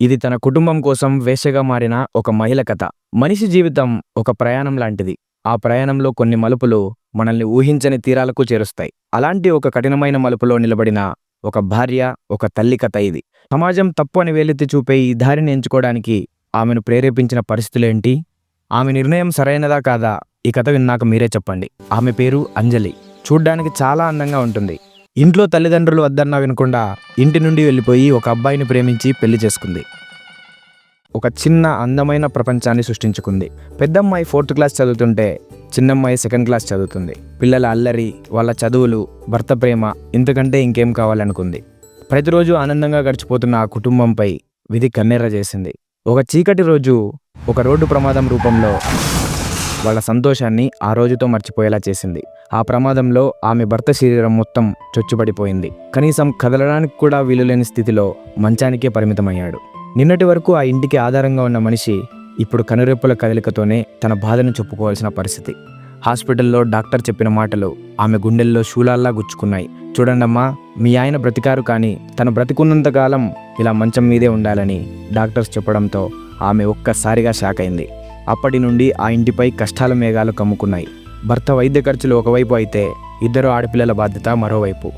ఇది తన కుటుంబం కోసం వేశ్యగా మారిన ఒక మహిళ కథ. మనిషి జీవితం ఒక ప్రయాణం లాంటిది. ఆ ప్రయాణంలో కొన్ని మలుపులు మనల్ని ఊహించని తీరాలకు చేరుస్తాయి. అలాంటి ఒక కఠినమైన మలుపులో నిలబడిన ఒక భార్య, ఒక తల్లి కథ ఇది. సమాజం తప్పు అని వేలెత్తి చూపే ఈ దారిని ఎంచుకోవడానికి ఆమెను ప్రేరేపించిన పరిస్థితులేంటి? ఆమె నిర్ణయం సరైనదా కాదా? ఈ కథ విన్నాక మీరే చెప్పండి. ఆమె పేరు అంజలి. చూడ్డానికి చాలా అందంగా ఉంటుంది. ఇంట్లో తల్లిదండ్రులు వద్దన్నా వినకుండా ఇంటి నుండి వెళ్ళిపోయి ఒక అబ్బాయిని ప్రేమించి పెళ్లి చేసుకుంది. ఒక చిన్న అందమైన ప్రపంచాన్ని సృష్టించుకుంది. పెద్దమ్మాయి 4th క్లాస్ చదువుతుంటే చిన్నమ్మాయి 2nd క్లాస్ చదువుతుంది. పిల్లల అల్లరి, వాళ్ళ చదువులు, భర్త ప్రేమ, ఇంతకంటే ఇంకేం కావాలనుకుంది. ప్రతిరోజు ఆనందంగా గడిచిపోతున్న ఆ కుటుంబంపై విధి కన్నెర్ర చేసింది. ఒక చీకటి రోజు ఒక రోడ్డు ప్రమాదం రూపంలో వాళ్ళ సంతోషాన్ని ఆ రోజుతో మర్చిపోయేలా చేసింది. ఆ ప్రమాదంలో ఆమె భర్త శరీరం మొత్తం చొచ్చుబడిపోయింది. కనీసం కదలడానికి కూడా వీలులేని స్థితిలో మంచానికే పరిమితమయ్యాడు. నిన్నటి వరకు ఆ ఇంటికి ఆధారంగా ఉన్న మనిషి ఇప్పుడు కనురెప్పుల కదలికతోనే తన బాధను చెప్పుకోవాల్సిన పరిస్థితి. హాస్పిటల్లో డాక్టర్ చెప్పిన మాటలు ఆమె గుండెల్లో శూలాల్లా గుచ్చుకున్నాయి. చూడండమ్మా, మీ ఆయన బ్రతికారు, కానీ తను బ్రతికున్నంతకాలం ఇలా మంచం మీదే ఉండాలని డాక్టర్స్ చెప్పడంతో ఆమె ఒక్కసారిగా షాక్ అయింది. అప్పటి నుండి ఆ ఇంటిపై కష్టాల మేఘాలు కమ్ముకున్నాయి. భర్త వైద్య ఖర్చులు ఒకవైపు అయితే 2 ఆడపిల్లల బాధ్యత మరోవైపు.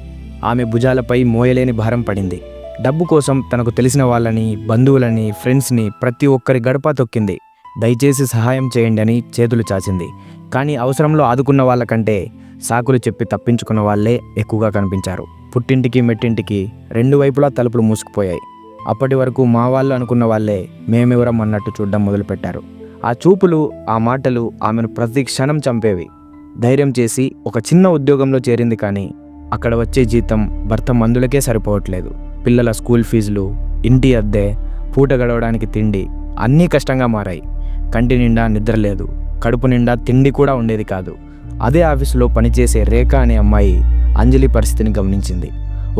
ఆమె భుజాలపై మోయలేని భారం పడింది. డబ్బు కోసం తనకు తెలిసిన వాళ్ళని, బంధువులని, ఫ్రెండ్స్ని ప్రతి ఒక్కరి గడప తొక్కింది. దయచేసి సహాయం చేయండి అని చేతులు చాచింది. కానీ అవసరంలో ఆదుకున్న వాళ్ళకంటే సాకులు చెప్పి తప్పించుకున్న వాళ్ళే ఎక్కువగా కనిపించారు. పుట్టింటికి మెట్టింటికి 2 వైపులా తలుపులు మూసుకుపోయాయి. అప్పటి వరకు మా వాళ్ళు అనుకున్న వాళ్ళే మేమెవరం అన్నట్టు చూడడం మొదలుపెట్టారు. ఆ చూపులు, ఆ మాటలు ఆమెను ప్రతి క్షణం చంపేవి. ధైర్యం చేసి ఒక చిన్న ఉద్యోగంలో చేరింది, కానీ అక్కడ వచ్చే జీతం భర్త మందులకే సరిపోవట్లేదు. పిల్లల స్కూల్ ఫీజులు, ఇంటి అద్దె, పూట గడవడానికి తిండి అన్నీ కష్టంగా మారాయి. కంటి నిండా నిద్ర లేదు, కడుపు నిండా తిండి కూడా ఉండేది కాదు. అదే ఆఫీసులో పనిచేసే రేఖ అనే అమ్మాయి అంజలి పరిస్థితిని గమనించింది.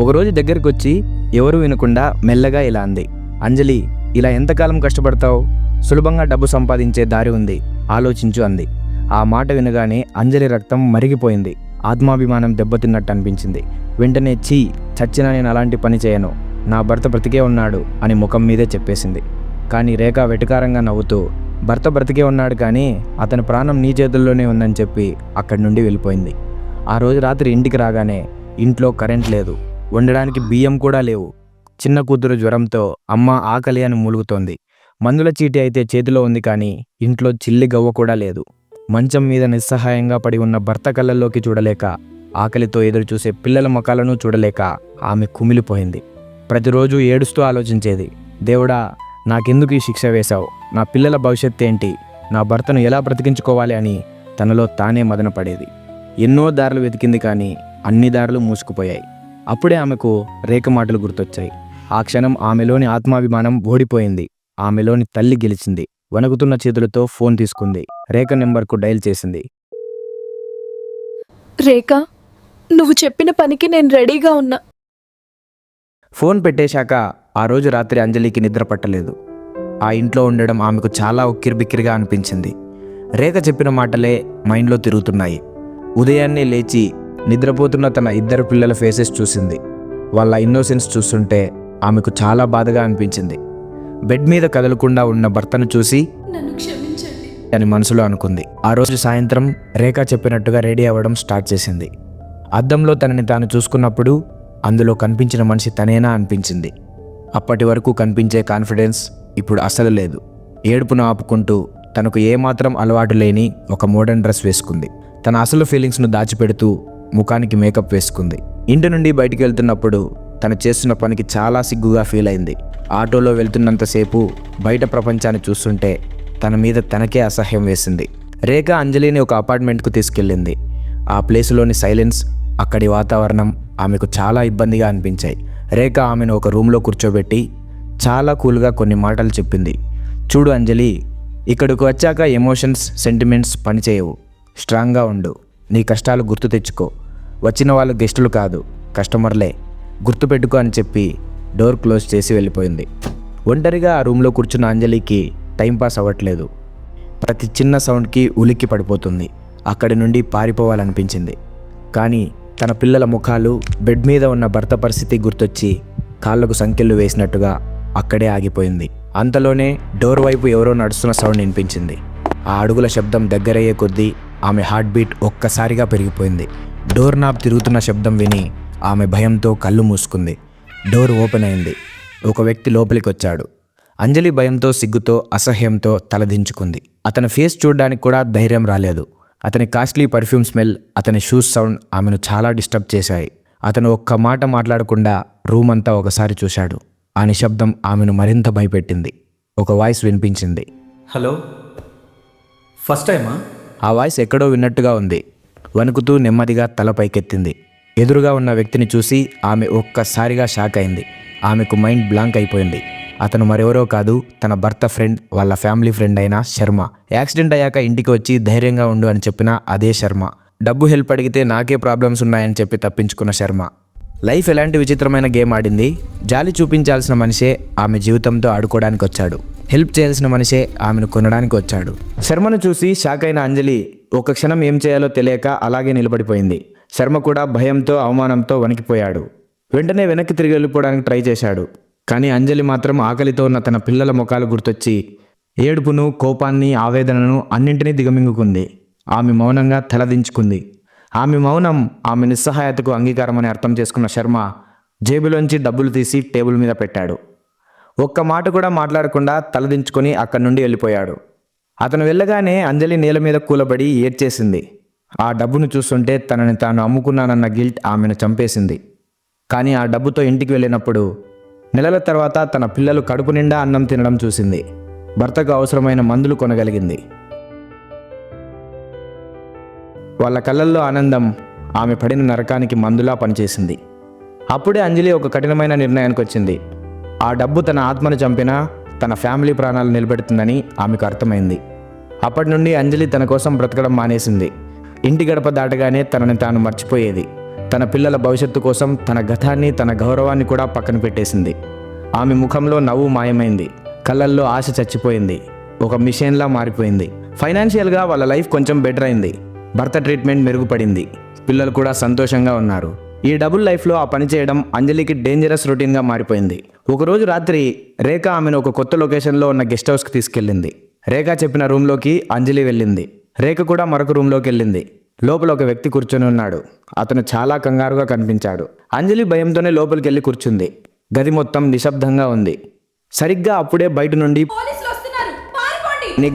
ఒకరోజు దగ్గరికి వచ్చి ఎవరు వినకుండా మెల్లగా ఇలా అంది, అంజలి, ఇలా ఎంతకాలం కష్టపడతావు? సులభంగా డబ్బు సంపాదించే దారి ఉంది, ఆలోచించు అంది. ఆ మాట వినగానే అంజలి రక్తం మరిగిపోయింది. ఆత్మాభిమానం దెబ్బతిన్నట్టు అనిపించింది. వెంటనే చచ్చినా నేను అలాంటి పని చేయను, నా భర్త బ్రతికే ఉన్నాడు అని ముఖం మీదే చెప్పేసింది. కానీ రేఖ వెటకారంగా నవ్వుతూ, భర్త బ్రతికే ఉన్నాడు, కానీ అతని ప్రాణం నీ చేతుల్లోనే ఉందని చెప్పి అక్కడి నుండి వెళ్ళిపోయింది. ఆ రోజు రాత్రి ఇంటికి రాగానే ఇంట్లో కరెంట్ లేదు, వండడానికి బియ్యం కూడా లేవు. చిన్న కూతురు జ్వరంతో అమ్మ ఆకలి అని మూలుగుతోంది. మందుల చీటి అయితే చేతిలో ఉంది, కానీ ఇంట్లో చిల్లి గవ్వ కూడా లేదు. మంచం మీద నిస్సహాయంగా పడి ఉన్న భర్త కళ్ళల్లోకి చూడలేక, ఆకలితో ఎదురు చూసే పిల్లల ముఖాలను చూడలేక ఆమె కుమిలిపోయింది. ప్రతిరోజు ఏడుస్తూ ఆలోచించేది, దేవుడా, నాకెందుకు ఈ శిక్ష వేశావు? నా పిల్లల భవిష్యత్తు ఏంటి? నా భర్తను ఎలా బ్రతికించుకోవాలి అని తనలో తానే మదన పడేది. ఎన్నో దారులు వెతికింది, కానీ అన్ని దారులు మూసుకుపోయాయి. అప్పుడే ఆమెకు రేఖ మాటలు గుర్తొచ్చాయి. ఆ క్షణం ఆమెలోని ఆత్మాభిమానం ఓడిపోయింది. ఆమెలోని తల్లి గెలిచింది. వణుకుతున్న చేతులతో ఫోన్ తీసుకుంది. రేఖ నెంబర్కు డయల్ చేసింది. రేఖ, నువ్వు చెప్పిన పనికి నేను రెడీగా ఉన్నా. ఫోన్ పెట్టేశాక ఆ రోజు రాత్రి అంజలికి నిద్ర పట్టలేదు. ఆ ఇంట్లో ఉండడం ఆమెకు చాలా ఉక్కిరిబిక్కిరిగా అనిపించింది. రేఖ చెప్పిన మాటలే మైండ్లో తిరుగుతున్నాయి. ఉదయాన్నే లేచి నిద్రపోతున్న తన 2 పిల్లల ఫేసెస్ చూసింది. వాళ్ళ ఇన్నోసెన్స్ చూస్తుంటే ఆమెకు చాలా బాధగా అనిపించింది. బెడ్ మీద కదలకుండా ఉన్న భర్తను చూసి నన్ను క్షమించండి అని మనసులో అనుకుంది. ఆ రోజు సాయంత్రం రేఖ చెప్పినట్టుగా రెడీ అవ్వడం స్టార్ట్ చేసింది. అద్దంలో తనని తాను చూసుకున్నప్పుడు అందులో కనిపించిన మనిషి తనేనా అనిపించింది. అప్పటి వరకు కనిపించే కాన్ఫిడెన్స్ ఇప్పుడు అసలు లేదు. ఏడుపును ఆపుకుంటూ తనకు ఏమాత్రం అలవాటు లేని ఒక మోడర్న్ డ్రెస్ వేసుకుంది. తన అసలు ఫీలింగ్స్ను దాచిపెడుతూ ముఖానికి మేకప్ వేసుకుంది. ఇంటి నుండి బయటికి వెళ్తున్నప్పుడు తను చేస్తున్న పనికి చాలా సిగ్గుగా ఫీల్ అయింది. ఆటోలో వెళ్తున్నంతసేపు బయట ప్రపంచాన్ని చూస్తుంటే తన మీద తనకే అసహ్యం వేసింది. రేఖ అంజలిని ఒక అపార్ట్మెంట్కు తీసుకెళ్ళింది. ఆ ప్లేసులోని సైలెన్స్, అక్కడి వాతావరణం ఆమెకు చాలా ఇబ్బందిగా అనిపించాయి. రేఖ ఆమెను ఒక రూమ్లో కూర్చోబెట్టి చాలా కూల్గా కొన్ని మాటలు చెప్పింది. చూడు అంజలి, ఇక్కడికి వచ్చాక ఎమోషన్స్, సెంటిమెంట్స్ పనిచేయవు. స్ట్రాంగ్గా ఉండు. నీ కష్టాలు గుర్తు తెచ్చుకో. వచ్చిన వాళ్ళు గెస్టులు కాదు, కస్టమర్లే. గుర్తుపెట్టుకో అని చెప్పి డోర్ క్లోజ్ చేసి వెళ్ళిపోయింది. ఒంటరిగా ఆ రూమ్లో కూర్చున్న అంజలికి టైంపాస్ అవ్వట్లేదు. ప్రతి చిన్న సౌండ్కి ఉలిక్కి పడిపోతుంది. అక్కడి నుండి పారిపోవాలనిపించింది. కానీ తన పిల్లల ముఖాలు, బెడ్ మీద ఉన్న భర్త పరిస్థితి గుర్తొచ్చి కాళ్లకు సంకెళ్ళు వేసినట్టుగా అక్కడే ఆగిపోయింది. అంతలోనే డోర్ వైపు ఎవరో నడుస్తున్న సౌండ్ వినిపించింది. ఆ అడుగుల శబ్దం దగ్గరయ్యే కొద్దీ ఆమె హార్ట్ బీట్ ఒక్కసారిగా పెరిగిపోయింది. డోర్ నాబ్ తిరుగుతున్న శబ్దం విని ఆమె భయంతో కళ్ళు మూసుకుంది. డోర్ ఓపెన్ అయింది. ఒక వ్యక్తి లోపలికి వచ్చాడు. అంజలి భయంతో, సిగ్గుతో, అసహ్యంతో తలదించుకుంది. అతని ఫేస్ చూడడానికి కూడా ధైర్యం రాలేదు. అతని కాస్ట్లీ పర్ఫ్యూమ్ స్మెల్, అతని షూస్ సౌండ్ ఆమెను చాలా డిస్టర్బ్ చేశాయి. అతను ఒక్క మాట మాట్లాడకుండా రూమ్ అంతా ఒకసారి చూశాడు. ఆ నిశ్శబ్దం ఆమెను మరింత భయపెట్టింది. ఒక వాయిస్ వినిపించింది. హలో, ఫస్ట్ టైమా? ఆ వాయిస్ ఎక్కడో విన్నట్టుగా ఉంది. వణుకుతూ నెమ్మదిగా తల పైకెత్తింది. ఎదురుగా ఉన్న వ్యక్తిని చూసి ఆమె ఒక్కసారిగా షాక్ అయింది. ఆమెకు మైండ్ బ్లాంక్ అయిపోయింది. అతను మరెవరో కాదు, తన భర్త ఫ్రెండ్, వాళ్ళ ఫ్యామిలీ ఫ్రెండ్ అయిన శర్మ. యాక్సిడెంట్ అయ్యాక ఇంటికి వచ్చి ధైర్యంగా ఉండు అని చెప్పిన అదే శర్మ. డబ్బు హెల్ప్ అడిగితే నాకే ప్రాబ్లమ్స్ ఉన్నాయని చెప్పి తప్పించుకున్న శర్మ. లైఫ్ ఎలాంటి విచిత్రమైన గేమ్ ఆడింది. జాలి చూపించాల్సిన మనిషే ఆమె జీవితంతో ఆడుకోవడానికి వచ్చాడు. హెల్ప్ చేయాల్సిన మనిషే ఆమెను కొనడానికి వచ్చాడు. శర్మను చూసి షాక్ అయిన అంజలి ఒక క్షణం ఏం చేయాలో తెలియక అలాగే నిలబడిపోయింది. శర్మ కూడా భయంతో, అవమానంతో వణికిపోయాడు. వెంటనే వెనక్కి తిరిగి వెళ్ళిపోవడానికి ట్రై చేశాడు. కానీ అంజలి మాత్రం ఆకలితో ఉన్న తన పిల్లల ముఖాలు గుర్తొచ్చి ఏడుపును, కోపాన్ని, ఆవేదనను అన్నింటినీ దిగమింగుకుంది. ఆమె మౌనంగా తలదించుకుంది. ఆమె మౌనం ఆమె నిస్సహాయతకు అంగీకారమని అర్థం చేసుకున్న శర్మ జేబులోంచి డబ్బులు తీసి టేబుల్ మీద పెట్టాడు. ఒక్క మాట కూడా మాట్లాడకుండా తలదించుకొని అక్కడి నుండి వెళ్ళిపోయాడు. అతను వెళ్ళగానే అంజలి నేల మీద కూలబడి ఏడ్చేసింది. ఆ డబ్బును చూస్తుంటే తనని తాను అమ్ముకున్నానన్న గిల్ట్ ఆమెను చంపేసింది. కానీ ఆ డబ్బుతో ఇంటికి వెళ్ళినప్పుడు నెలల తర్వాత తన పిల్లలు కడుపు నిండా అన్నం తినడం చూసింది. భర్తకు అవసరమైన మందులు కొనగలిగింది. వాళ్ళ కళ్ళల్లో ఆనందం ఆమె పడిన నరకానికి మందులా పనిచేసింది. అప్పుడే అంజలి ఒక కఠినమైన నిర్ణయానికి వచ్చింది. ఆ డబ్బు తన ఆత్మను చంపినా తన ఫ్యామిలీ ప్రాణాలు నిలబెడుతుందని ఆమెకు అర్థమైంది. అప్పటి నుండి అంజలి తన కోసం బ్రతకడం మానేసింది. ఇంటి గడప దాటగానే తనని తాను మర్చిపోయేది. తన పిల్లల భవిష్యత్తు కోసం తన గతాన్ని, తన గౌరవాన్ని కూడా పక్కన పెట్టేసింది. ఆమె ముఖంలో నవ్వు మాయమైంది. కళ్ళల్లో ఆశ చచ్చిపోయింది. ఒక మిషన్లా మారిపోయింది. ఫైనాన్షియల్గా వాళ్ళ లైఫ్ కొంచెం బెటర్ అయింది. భర్త ట్రీట్మెంట్ మెరుగుపడింది. పిల్లలు కూడా సంతోషంగా ఉన్నారు. ఈ డబుల్ లైఫ్లో ఆ పని చేయడం అంజలికి డేంజరస్ రొటీన్గా మారిపోయింది. ఒకరోజు రాత్రి రేఖ ఆమెను ఒక కొత్త లొకేషన్లో ఉన్న గెస్ట్ హౌస్కి తీసుకెళ్ళింది. రేఖ చెప్పిన రూమ్లోకి అంజలి వెళ్ళింది. రేఖ కూడా మరొక రూమ్లోకి వెళ్ళింది. లోపల ఒక వ్యక్తి కూర్చొని ఉన్నాడు. అతను చాలా కంగారుగా కనిపించాడు. అంజలి భయంతోనే లోపలికి వెళ్ళి కూర్చుంది. గది మొత్తం నిశ్శబ్దంగా ఉంది. సరిగ్గా అప్పుడే బయట నుండి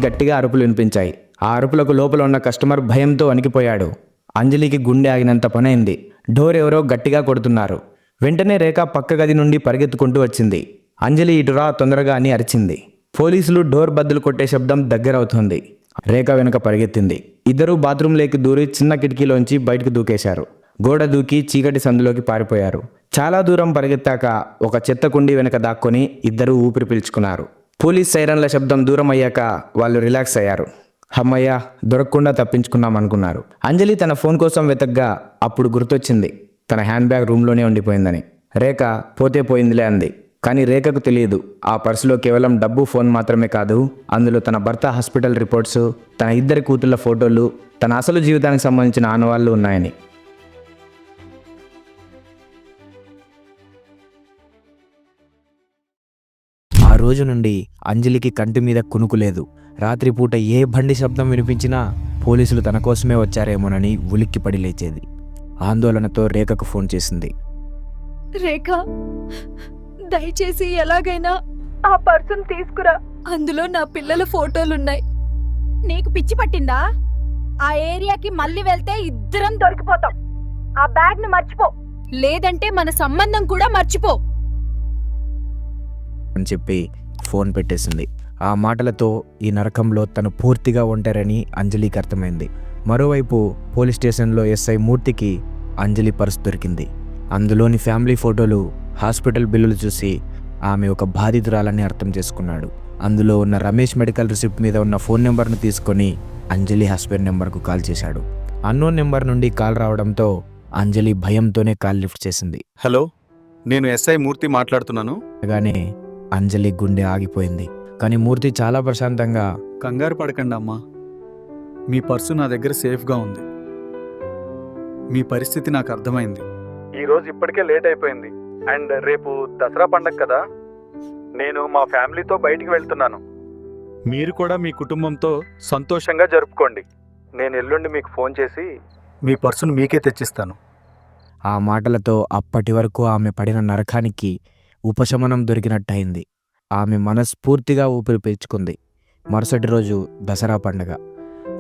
గట్టిగా అరుపులు వినిపించాయి. ఆ అరుపులకు లోపల ఉన్న కస్టమర్ భయంతో వణికిపోయాడు. అంజలికి గుండె ఆగినంత పనైంది. డోర్ ఎవరో గట్టిగా కొడుతున్నారు. వెంటనే రేఖ పక్క గది నుండి పరిగెత్తుకుంటూ వచ్చింది. అంజలి ఇటురా తొందరగా అని అరిచింది. పోలీసులు డోర్ బద్దలు కొట్టే శబ్దం దగ్గరవుతోంది. రేఖ వెనుక పరిగెత్తింది. ఇద్దరూ బాత్రూంలోకి దూరి చిన్న కిటికీలోంచి బయటకు దూకేశారు. గోడ దూకి చీకటి సందులోకి పారిపోయారు. చాలా దూరం పరిగెత్తాక ఒక చెత్త కుండీ వెనక దాక్కొని ఇద్దరూ ఊపిరి పీల్చుకున్నారు. పోలీస్ సైరన్ల శబ్దం దూరం అయ్యాక వాళ్ళు రిలాక్స్ అయ్యారు. అమ్మయ్య, దొరకకుండా తప్పించుకున్నాం అనుకున్నారు. అంజలి తన ఫోన్ కోసం వెతగ్గా అప్పుడు గుర్తొచ్చింది తన హ్యాండ్ బ్యాగ్ రూమ్లోనే ఉండిపోయిందని. రేఖ పోతే పోయిందిలే అంది. కానీ రేఖకు తెలియదు ఆ పర్సులో కేవలం డబ్బు, ఫోన్ మాత్రమే కాదు, అందులో తన భర్త హాస్పిటల్ రిపోర్ట్స్, తన ఇద్దరి కూతుళ్ళ ఫోటోలు, తన అసలు జీవితానికి సంబంధించిన ఆనవాళ్లు ఉన్నాయని. ఆ రోజు నుండి అంజలికి కంటి మీద కునుకు లేదు. రాత్రిపూట ఏ బండి శబ్దం వినిపించినా పోలీసులు తన కోసమే వచ్చారేమోనని ఉలిక్కిపడి లేచేది. ఆందోళనతో రేఖకు ఫోన్ చేసింది. రేఖ, దయచేసి ఎలాగైనా ఆ పర్సును తీసుకురా. అందులో నా పిల్లల ఫోటోలున్నాయి. నీకు పిచ్చి పట్టిందా? ఆ ఏరియాకి మళ్ళీ వెళ్తే ఇద్దరం దొరికిపోతాం. ఆ బ్యాగ్ ను మర్చిపో, లేదంటే మన సంబంధం కూడా మర్చిపో అని చెప్పి ఫోన్ పెట్టేసింది. ఆ మాటలతో ఈ నరకంలో తను పూర్తిగా ఒంటరని అంజలికి అర్థమైంది. మరోవైపు పోలీస్ స్టేషన్లో ఎస్ఐ మూర్తికి అంజలి పర్సు దొరికింది. అందులోని ఫ్యామిలీ ఫోటోలు, హాస్పిటల్ బిల్లులు చూసి ఆమె ఒక బాధితురాలని అర్థం చేసుకున్నాడు. అందులో ఉన్న రమేష్ మెడికల్ రిసిప్ట్ మీద ఉన్న ఫోన్ నెంబర్ను తీసుకొని అంజలి హస్బెండ్ నెంబర్కు కాల్ చేశాడు. అన్నోన్ నెంబర్ నుండి కాల్ రావడంతో అంజలి భయంతోనే కాల్ లిఫ్ట్ చేసింది. హలో, నేను ఎస్ఐ మూర్తి మాట్లాడుతున్నాను. అలాగానే అంజలి గుండె ఆగిపోయింది. కానీ మూర్తి చాలా ప్రశాంతంగా, కంగారు పడకండి అమ్మా, మీ పర్సు నా దగ్గర సేఫ్గా ఉంది. మీ పరిస్థితి నాకు అర్థమైంది. ఈరోజు ఇప్పటికే లేట్ అయిపోయింది. అండ్ రేపు దసరా పండగ కదా, నేను మా ఫ్యామిలీతో బయటికి వెళ్తున్నాను. మీరు కూడా మీ కుటుంబంతో సంతోషంగా జరుపుకోండి. నేను ఎల్లుండి మీకు ఫోన్ చేసి మీ పర్సును మీకే తెచ్చిస్తాను. ఆ మాటలతో అప్పటి వరకు ఆమె పడిన నరకానికి ఉపశమనం దొరికినట్టయింది. ఆమె మనస్ఫూర్తిగా ఊపిరి పీల్చుకుంది. మరుసటి రోజు దసరా పండగ.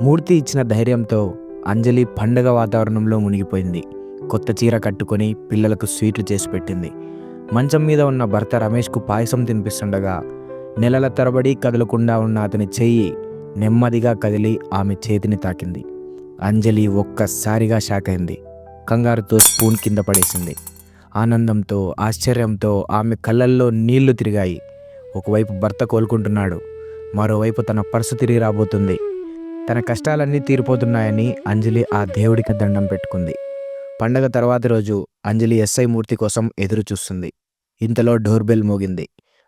మూర్తి ఇచ్చిన ధైర్యంతో అంజలి పండగ వాతావరణంలో మునిగిపోయింది. కొత్త చీర కట్టుకొని పిల్లలకు స్వీట్లు చేసి పెట్టింది. మంచం మీద ఉన్న భర్త రమేష్కు పాయసం తినిపిస్తుండగా నెలల తరబడి కదలకుండా ఉన్న అతని చెయ్యి నెమ్మదిగా కదిలి ఆమె చేతిని తాకింది. అంజలి ఒక్కసారిగా షాక్ అయింది. కంగారుతో స్పూన్ కింద పడేసింది. ఆనందంతో ఆశ్చర్యంతో ఆమె కళ్ళల్లో నీళ్లు తిరిగాయి. ఒకవైపు భర్త కోలుకుంటున్నాడు, మరోవైపు తన పర్సు తిరిగి రాబోతుంది. తన కష్టాలన్నీ తీరిపోతున్నాయని అంజలి ఆ దేవుడికి దండం పెట్టుకుంది. పండగ తర్వాతి రోజు అంజలి ఎస్ఐ మూర్తి కోసం ఎదురు చూస్తుంది. ఇంతలో డోర్ బెల్ మోగింది.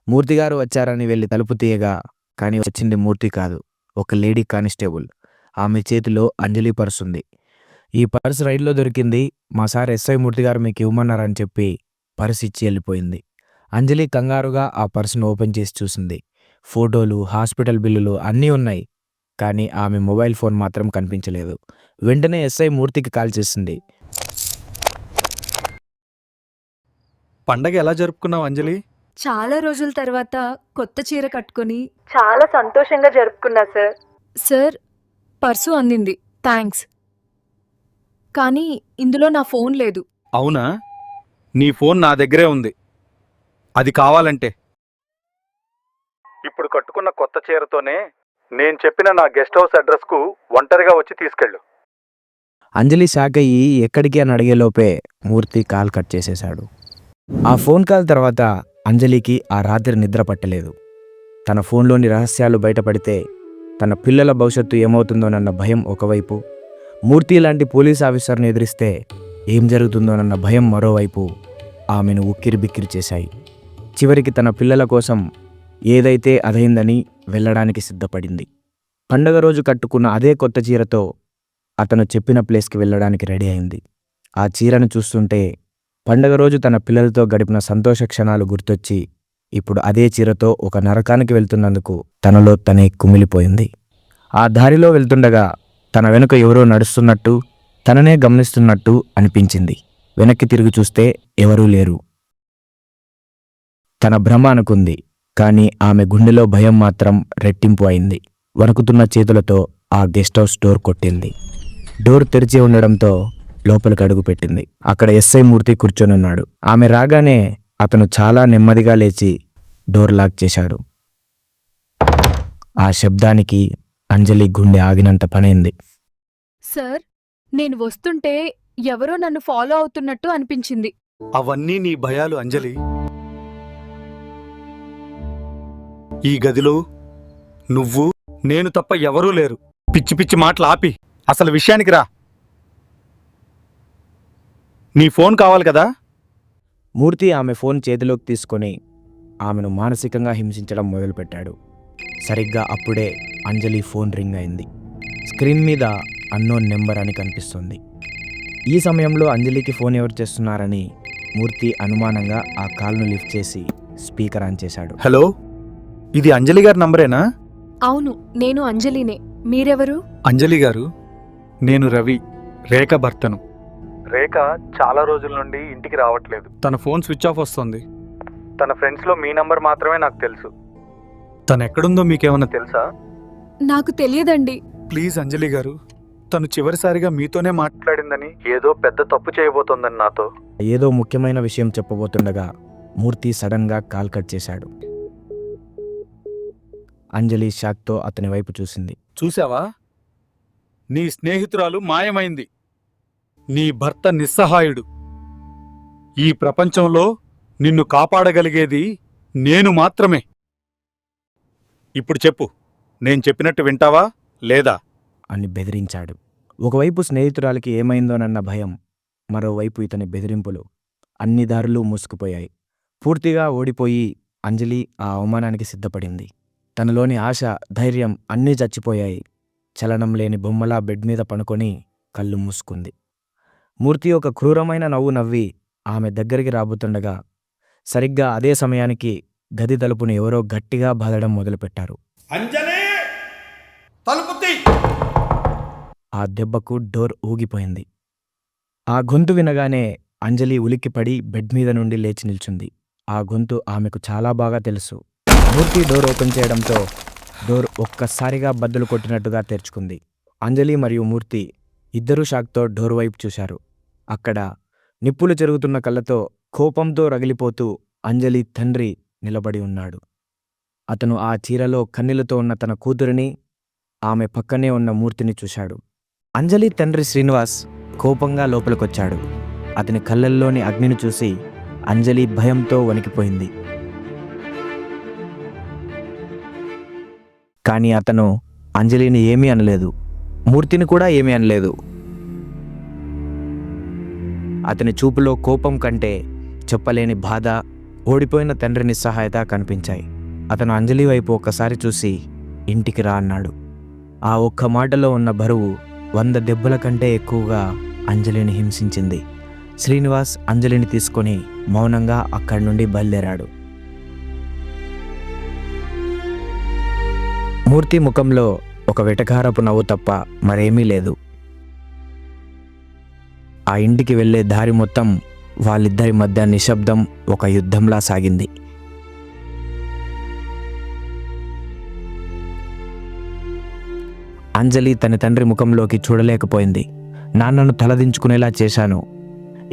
మూర్తిగారు వచ్చారని వెళ్ళి తలుపు తీయగా కానీ వచ్చింది మూర్తి కాదు, ఒక లేడీ కానిస్టేబుల్. ఆమె చేతిలో అంజలి పర్సు ఉంది. ఈ పర్సు రైల్లో దొరికింది, మా సార్ ఎస్ఐ మూర్తి గారు మీకు ఇవ్వమన్నారని చెప్పి పర్సు ఇచ్చి వెళ్ళిపోయింది. అంజలి కంగారుగా ఆ పర్సును ఓపెన్ చేసి చూసింది. ఫోటోలు, హాస్పిటల్ బిల్లులు అన్నీ ఉన్నాయి, కానీ ఆమె మొబైల్ ఫోన్ మాత్రం కనిపించలేదు. వెంటనే ఎస్ఐ మూర్తికి కాల్ చేసింది. పండగ ఎలా జరుపుకున్నావు అంజలి? చాలా రోజుల తర్వాత కొత్త చీర కట్టుకొని చాలా సంతోషంగా జరుపుకున్నా సార్. సార్ పర్సు అందింది, థ్యాంక్స్. కానీ ఇందులో నా ఫోన్ లేదు. అవునా? నీ ఫోన్ నా దగ్గరే ఉంది. అది కావాలంటే ఇప్పుడు కట్టుకున్న కొత్త చీరతోనే నేను చెప్పిన నా గెస్ట్ హౌస్ అడ్రస్కు ఒంటరిగా వచ్చి తీసుకెళ్ళు. అంజలి షాక్ అయ్యి ఎక్కడికి అని అడిగేలోపే మూర్తి కాల్ కట్ చేసేశాడు. ఆ ఫోన్ కాల్ తర్వాత అంజలికి ఆ రాత్రి నిద్ర పట్టలేదు. తన ఫోన్లోని రహస్యాలు బయటపడితే తన పిల్లల భవిష్యత్తు ఏమవుతుందోనన్న భయం ఒకవైపు, మూర్తి లాంటి పోలీస్ ఆఫీసర్ని ఎదిరిస్తే ఏం జరుగుతుందోనన్న భయం మరోవైపు ఆమెను ఉక్కిరిబిక్కిరి చేశాయి. చివరికి తన పిల్లల కోసం ఏదైతే అదైందని వెళ్ళడానికి సిద్ధపడింది. పండగ రోజు కట్టుకున్న అదే కొత్త చీరతో అతను చెప్పిన ప్లేస్కి వెళ్ళడానికి రెడీ అయింది. ఆ చీరను చూస్తుంటే పండగ రోజు తన పిల్లలతో గడిపిన సంతోష క్షణాలు గుర్తొచ్చి ఇప్పుడు అదే చీరతో ఒక నరకానికి వెళ్తున్నందుకు తనలో తనే కుమిలిపోయింది. ఆ దారిలో వెళ్తుండగా తన వెనుక ఎవరో నడుస్తున్నట్టు, తననే గమనిస్తున్నట్టు అనిపించింది. వెనక్కి తిరిగి చూస్తే ఎవరూ లేరు. తన భ్రమ అనుకుంది, కానీ ఆమె గుండెలో భయం మాత్రం రెట్టింపు అయింది. వణుకుతున్న చేతులతో ఆ గెస్ట్ హౌస్ డోర్ కొట్టింది. డోర్ తెరిచి ఉండడంతో లోపలికి అడుగుపెట్టింది. అక్కడ ఎస్ఐ మూర్తి కూర్చొనున్నాడు. ఆమె రాగానే అతను చాలా నెమ్మదిగా లేచి డోర్ లాక్ చేశాడు. ఆ శబ్దానికి అంజలి గుండె ఆగినంత పనైంది. సార్ నేను వస్తుంటే ఎవరో నన్ను ఫాలో అవుతున్నట్టు అనిపించింది. అవన్నీ నీ భయాలు అంజలి. ఈ గదిలో నువ్వు, నేను తప్ప ఎవరూ లేరు. పిచ్చి పిచ్చి మాటలు ఆపి అసలు విషయానికి రా. నీ ఫోన్ కావాలి కదా? మూర్తి ఆమె ఫోన్ చేతిలోకి తీసుకొని ఆమెను మానసికంగా హింసించడం మొదలుపెట్టాడు. సరిగ్గా అప్పుడే అంజలి ఫోన్ రింగ్ అయింది. స్క్రీన్ మీద అన్నోన్ నెంబర్ అని కనిపిస్తుంది. ఈ సమయంలో అంజలికి ఫోన్ ఎవరు చేస్తున్నారని మూర్తి అనుమానంగా ఆ కాల్ను లిఫ్ట్ చేసి స్పీకర్ ఆన్ చేశాడు. హలో, ఇది అంజలి గారి నంబరేనా? అవును, నేను అంజలినే. మీరెవరు? అంజలి గారు, నేను రవి, రేఖ భర్తను. రేఖ చాలా రోజుల నుండి ఇంటికి రావట్లేదు. తన ఫోన్ స్విచ్ ఆఫ్ వస్తుంది. తన ఫ్రెండ్స్లో మీ నంబర్ మాత్రమే నాకు తెలుసు. తను ఎక్కడుందో మీకేమన్నా తెలుసా? నాకు తెలియదండి. ప్లీజ్ అంజలి గారు, తను చివరిసారిగా మీతోనే మాట్లాడిందని, ఏదో పెద్ద తప్పు చేయబోతోందని నాతో. ఏదో ముఖ్యమైన విషయం చెప్పబోతుండగా మూర్తి సడన్గా కాల్ కట్ చేశాడు. అంజలి షాక్తో అతని వైపు చూసింది. చూసావా, నీ స్నేహితురాలు మాయమైంది. నీ భర్త నిస్సహాయుడు. ఈ ప్రపంచంలో నిన్ను కాపాడగలిగేది నేను మాత్రమే. ఇప్పుడు చెప్పు, నేను చెప్పినట్టు వింటావా లేదా అని బెదిరించాడు. ఒకవైపు స్నేహితురాలికి ఏమైందోనన్న భయం, మరోవైపు ఇతని బెదిరింపులు. అన్ని దారులు మూసుకుపోయాయి. పూర్తిగా ఓడిపోయి అంజలి ఆ అవమానానికి సిద్ధపడింది. తనలోని ఆశ, ధైర్యం అన్నీ చచ్చిపోయాయి. చలనం లేని బొమ్మలా బెడ్ మీద పనుకొని కళ్ళు మూసుకుంది. మూర్తి ఒక క్రూరమైన నవ్వు నవ్వి ఆమె దగ్గరికి రాబోతుండగా సరిగ్గా అదే సమయానికి గది తలుపును ఎవరో గట్టిగా బాదడం మొదలుపెట్టారు. అంజలి తలుపు తీ. ఆ దెబ్బకు డోర్ ఊగిపోయింది. ఆ గొంతు వినగానే అంజలి ఉలిక్కిపడి బెడ్ మీద నుండి లేచి నిల్చుంది. ఆ గొంతు ఆమెకు చాలా బాగా తెలుసు. మూర్తి డోర్ ఓపెన్ చేయడంతో డోర్ ఒక్కసారిగా బద్దలు కొట్టినట్టుగా తెరుచుకుంది. అంజలి మరియు మూర్తి ఇద్దరూ షాక్తో డోర్ వైపు చూశారు. అక్కడ నిప్పులు చెరుగుతున్న కళ్ళతో కోపంతో రగిలిపోతూ అంజలి తండ్రి నిలబడి ఉన్నాడు. అతను ఆ చీరలో కన్నీళ్లతో ఉన్న తన కూతురిని, ఆమె పక్కనే ఉన్న మూర్తిని చూశాడు. అంజలి తండ్రి శ్రీనివాస్ కోపంగా లోపలికొచ్చాడు. అతని కళ్ళల్లోని అగ్నిని చూసి అంజలి భయంతో వణికిపోయింది. కానీ అతను అంజలిని ఏమీ అనలేదు, మూర్తిని కూడా ఏమీ అనలేదు. అతని చూపులో కోపం కంటే చెప్పలేని బాధ, ఓడిపోయిన తండ్రి నిస్సహాయత కనిపించాయి. అతను అంజలి వైపు ఒక్కసారి చూసి ఇంటికి రా అన్నాడు. ఆ ఒక్క మాటలో ఉన్న బరువు 100 దెబ్బల కంటే ఎక్కువగా అంజలిని హింసించింది. శ్రీనివాస్ అంజలిని తీసుకొని మౌనంగా అక్కడి నుండి బయలుదేరాడు. మూర్తి ముఖంలో ఒక వెటకారపు నవ్వు తప్ప మరేమీ లేదు. ఆ ఇంటికి వెళ్లే దారి మొత్తం వాళ్ళిద్దరి మధ్య నిశ్శబ్దం ఒక యుద్ధంలా సాగింది. అంజలి తన తండ్రి ముఖంలోకి చూడలేకపోయింది. నాన్నను తలదించుకునేలా చేశాను,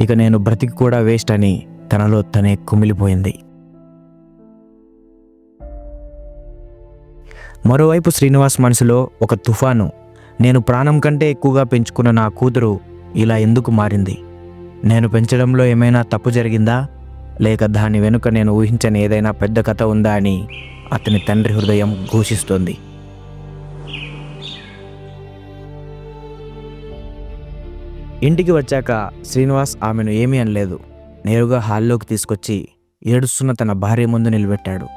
ఇక నేను బ్రతికి కూడా వేస్ట్ అని తనలో తనే కుమిలిపోయింది. మరోవైపు శ్రీనివాస్ మనసులో ఒక తుఫాను. నేను ప్రాణం కంటే ఎక్కువగా పెంచుకున్న నా కూతురు ఇలా ఎందుకు మారింది? నేను పెంచడంలో ఏమైనా తప్పు జరిగిందా, లేక దాని వెనుక నేను ఊహించని ఏదైనా పెద్ద కథ ఉందా అని అతని తండ్రి హృదయం ఘోషిస్తోంది. ఇంటికి వచ్చాక శ్రీనివాస్ ఆమెను ఏమీ అనలేదు. నేరుగా హాల్లోకి తీసుకొచ్చి ఏడుస్తున్న తన భార్య ముందు నిలబెట్టాడు.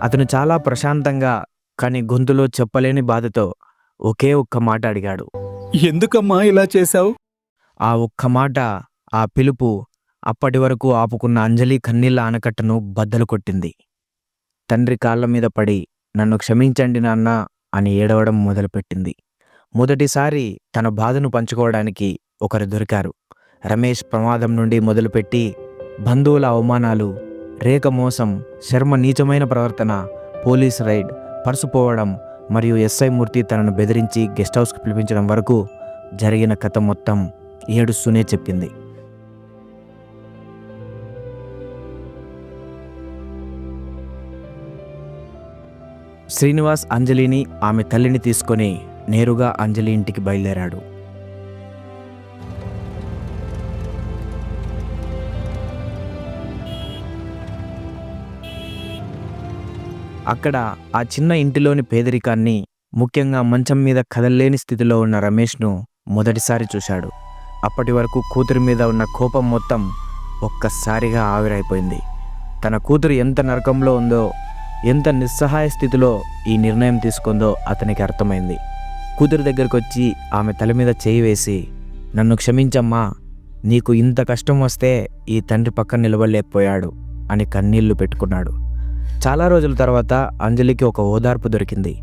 అతను చాలా ప్రశాంతంగా కానీ గొంతులో చెప్పలేని బాధతో ఒకే ఒక్క మాట అడిగాడు. ఎందుకమ్మా ఇలా చేశావు? ఆ ఒక్క మాట, ఆ పిలుపు అప్పటి వరకు ఆపుకున్న అంజలి కన్నీళ్ల ఆనకట్టను బద్దలు కొట్టింది. తండ్రి కాళ్ళ మీద పడి నన్ను క్షమించండి నాన్న అని ఏడవడం మొదలుపెట్టింది. మొదటిసారి తన బాధను పంచుకోవడానికి ఒకరు దొరికారు. రమేష్ ప్రమాదం నుండి మొదలుపెట్టి బంధువుల అవమానాలు, రేఖ మోసం, శర్మ నీచమైన ప్రవర్తన, పోలీస్ రైడ్, పర్సు పోవడం మరియు ఎస్ఐ మూర్తి తనను బెదిరించి గెస్ట్ హౌస్కి పిలిపించడం వరకు జరిగిన కథ మొత్తం ఏడుస్తూనే చెప్పింది. శ్రీనివాస్ అంజలిని, ఆమె తల్లిని తీసుకొని నేరుగా అంజలి ఇంటికి బయలుదేరాడు. అక్కడ ఆ చిన్న ఇంటిలోని పేదరికాన్ని, ముఖ్యంగా మంచం మీద కదల్లేని స్థితిలో ఉన్న రమేష్ను మొదటిసారి చూశాడు. అప్పటి వరకు కూతురి మీద ఉన్న కోపం మొత్తం ఒక్కసారిగా ఆవిరైపోయింది. తన కూతురు ఎంత నరకంలో ఉందో, ఎంత నిస్సహాయ స్థితిలో ఈ నిర్ణయం తీసుకుందో అతనికి అర్థమైంది. కూతురు దగ్గరకు వచ్చి ఆమె తల మీద చేయి వేసి, నన్ను క్షమించమ్మా, నీకు ఇంత కష్టం వస్తే ఈ తండ్రి పక్కన నిలబడలేకపోయాడు అని కన్నీళ్లు పెట్టుకున్నాడు. చాలా రోజుల తర్వాత అంజలికి ఒక ఓదార్పు దొరికింది.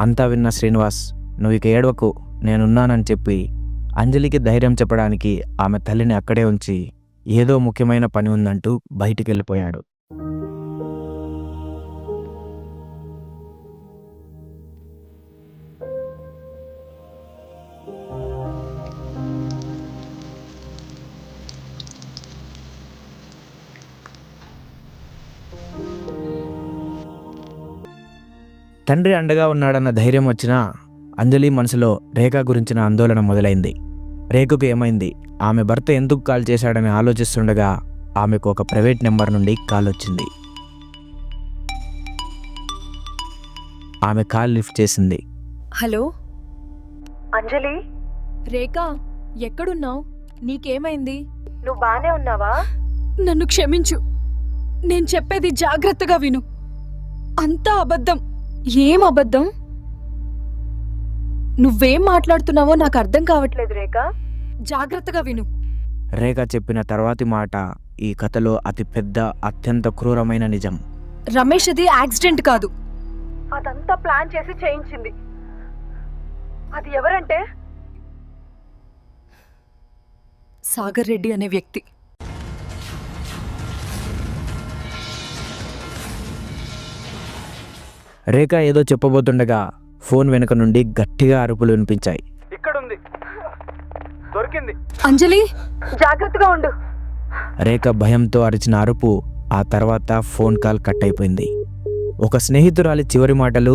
అంతా విన్న శ్రీనివాస్, నువ్వు ఇక ఏడవకు, నేనున్నానని చెప్పి అంజలికి ధైర్యం చెప్పడానికి ఆమె తల్లిని అక్కడే ఉంచి ఏదో ముఖ్యమైన పని ఉందంటూ బయటికి వెళ్ళిపోయాడు. తండ్రి అండగా ఉన్నాడన్న ధైర్యం వచ్చినా అంజలి మనసులో రేఖ గురించిన ఆందోళన మొదలైంది. రేఖకు ఏమైంది, ఆమె భర్త ఎందుకు కాల్ చేశాడని ఆలోచిస్తుండగా ఆమెకు ఒక ప్రైవేట్ నెంబర్ నుండి కాల్ వచ్చింది. ఆమె కాల్ లిఫ్ట్ చేసింది. హలో అంజలి, రేఖ, ఎక్కడున్నావు? నీకేమైంది? నువ్వు బానే ఉన్నావా? నన్ను క్షమించు. నేను చెప్పేది జాగ్రత్తగా విను. అంతా అబద్ధం. ఏం అబద్ధం? నువ్వేం మాట్లాడుతున్నావో నాకు అర్థం కావట్లేదు రేఖ. జాగ్రత్తగా విను. రేఖ చెప్పిన తర్వాతి మాట ఈ కథలో అతి పెద్ద, అత్యంత క్రూరమైన నిజం. రమేష్ అది యాక్సిడెంట్ కాదు, అదంతా ప్లాన్ చేసి చేయించింది. అది ఎవరంటే సాగర్ రెడ్డి అనే వ్యక్తి. రేఖ ఏదో చెప్పబోతుండగా ఫోన్ వెనుక నుండి గట్టిగా అరుపులు వినిపించాయి. ఇక్కడుంది, దొరికింది. అంజలి, జాగ్రత్తగా ఉండు. రేఖ భయంతో అరిచిన అరుపు, ఆ తర్వాత ఫోన్ కాల్ కట్ అయిపోయింది. ఒక స్నేహితురాలి చివరి మాటలు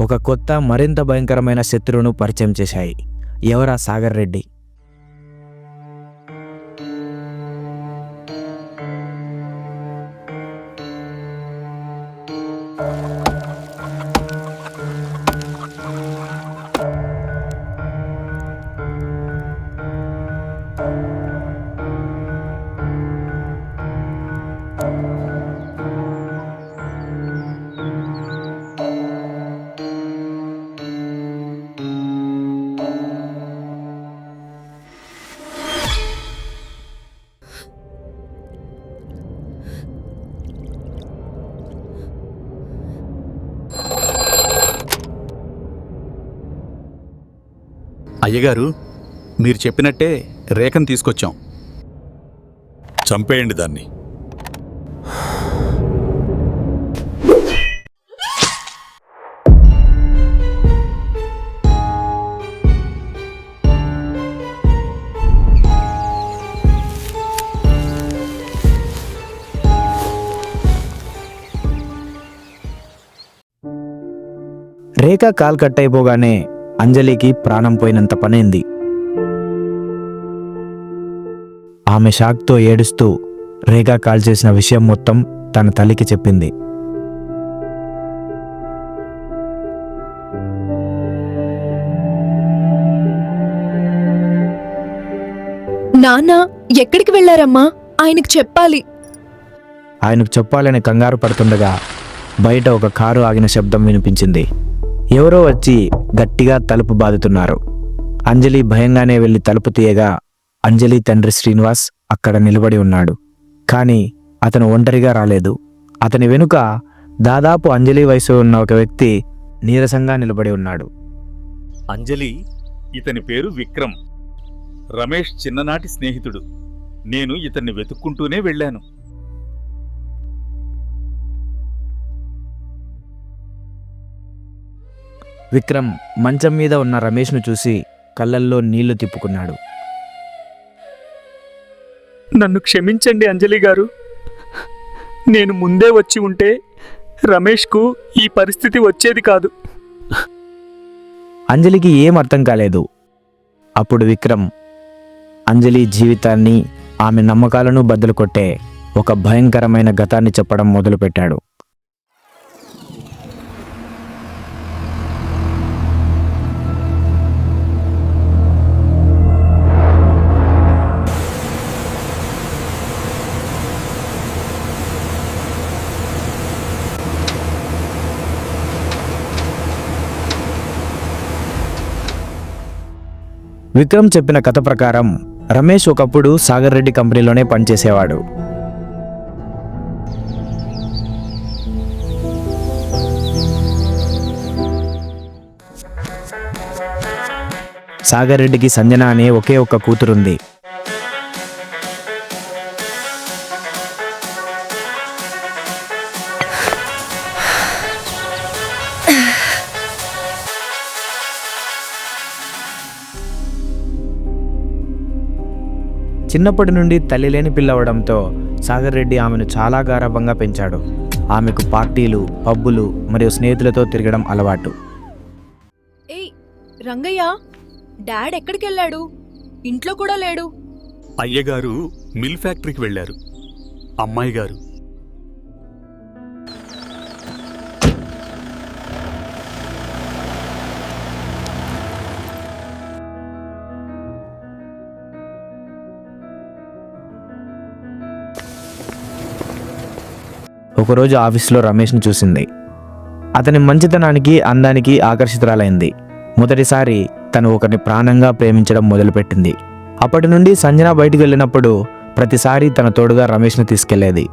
ఒక కొత్త, మరింత భయంకరమైన శత్రువును పరిచయం చేశాయి. ఎవరా సాగర్ రెడ్డి? అయ్యగారు, మీరు చెప్పినట్టే రేఖను తీసుకొచ్చాం. చంపేయండి దాన్ని. రేఖ కాల్ కట్ అయిపోగానే అంజలికి ప్రాణం పోయినంత పనైంది. ఆమె షాక్తో ఏడుస్తూ రేఖ కాల్ చేసిన విషయం మొత్తం తన తల్లికి చెప్పింది. నాన్న ఎక్కడికి వెళ్ళారమ్మా? ఆయనకు చెప్పాలి. ఆయనకు చెప్పాలని కంగారు పడుతుండగా బయట ఒక కారు ఆగిన శబ్దం వినిపించింది. ఎవరో వచ్చి గట్టిగా తలుపు బాదుతున్నారు. అంజలి భయంగానే వెళ్లి తలుపు తీయగా అంజలి తండ్రి శ్రీనివాస్ అక్కడ నిలబడి ఉన్నాడు. కానీ అతను ఒంటరిగా రాలేదు. అతని వెనుక దాదాపు అంజలి వయసు ఉన్న ఒక వ్యక్తి నీరసంగా నిలబడి ఉన్నాడు. అంజలి, ఇతని పేరు విక్రమ్. రమేష్ చిన్ననాటి స్నేహితుడు. నేను ఇతన్ని వెతుక్కుంటూనే వెళ్ళాను. విక్రమ్ మంచం మీద ఉన్న రమేష్ను చూసి కళ్ళల్లో నీళ్లు తిప్పుకున్నాడు. నన్ను క్షమించండి అంజలి గారు. నేను ముందే వచ్చి ఉంటే రమేష్కు ఈ పరిస్థితి వచ్చేది కాదు. అంజలికి ఏం అర్థం కాలేదు. అప్పుడు విక్రమ్ అంజలి జీవితాన్ని, ఆమె నమ్మకాలను బద్దలు కొట్టే ఒక భయంకరమైన గతాన్ని చెప్పడం మొదలుపెట్టాడు. విక్రమ్ చెప్పిన కథ ప్రకారం రమేష్ ఒకప్పుడు సాగర్ రెడ్డి కంపెనీలోనే పనిచేసేవాడు. సాగర్ రెడ్డికి సంజన అనే ఒకే ఒక్క కూతురుంది. చిన్నప్పటి నుండి తల్లి లేని పిల్లవడంతో సాగర్ రెడ్డి ఆమెను చాలా గారాబంగా పెంచాడు. ఆమెకు పార్టీలు, పబ్బులు మరియు స్నేహితులతో తిరగడం అలవాటు. ఏయ్ రంగయ్య, డాడ్ ఎక్కడికి వెళ్ళాడు? ఇంట్లో కూడా లేడు. అయ్యగారు మిల్ ఫ్యాక్టరీకి వెళ్ళారు. అమ్మాయి గారు, ఒకరోజు ఆఫీస్లో రమేష్ను చూసింది. అతని మంచితనానికి, అందానికి ఆకర్షితురాలైంది. మొదటిసారి తను ఒకరిని ప్రాణంగా ప్రేమించడం మొదలుపెట్టింది. అప్పటి నుండి సంజన బయటికి వెళ్ళినప్పుడు ప్రతిసారి తన తోడుగా రమేష్ను తీసుకెళ్లేది.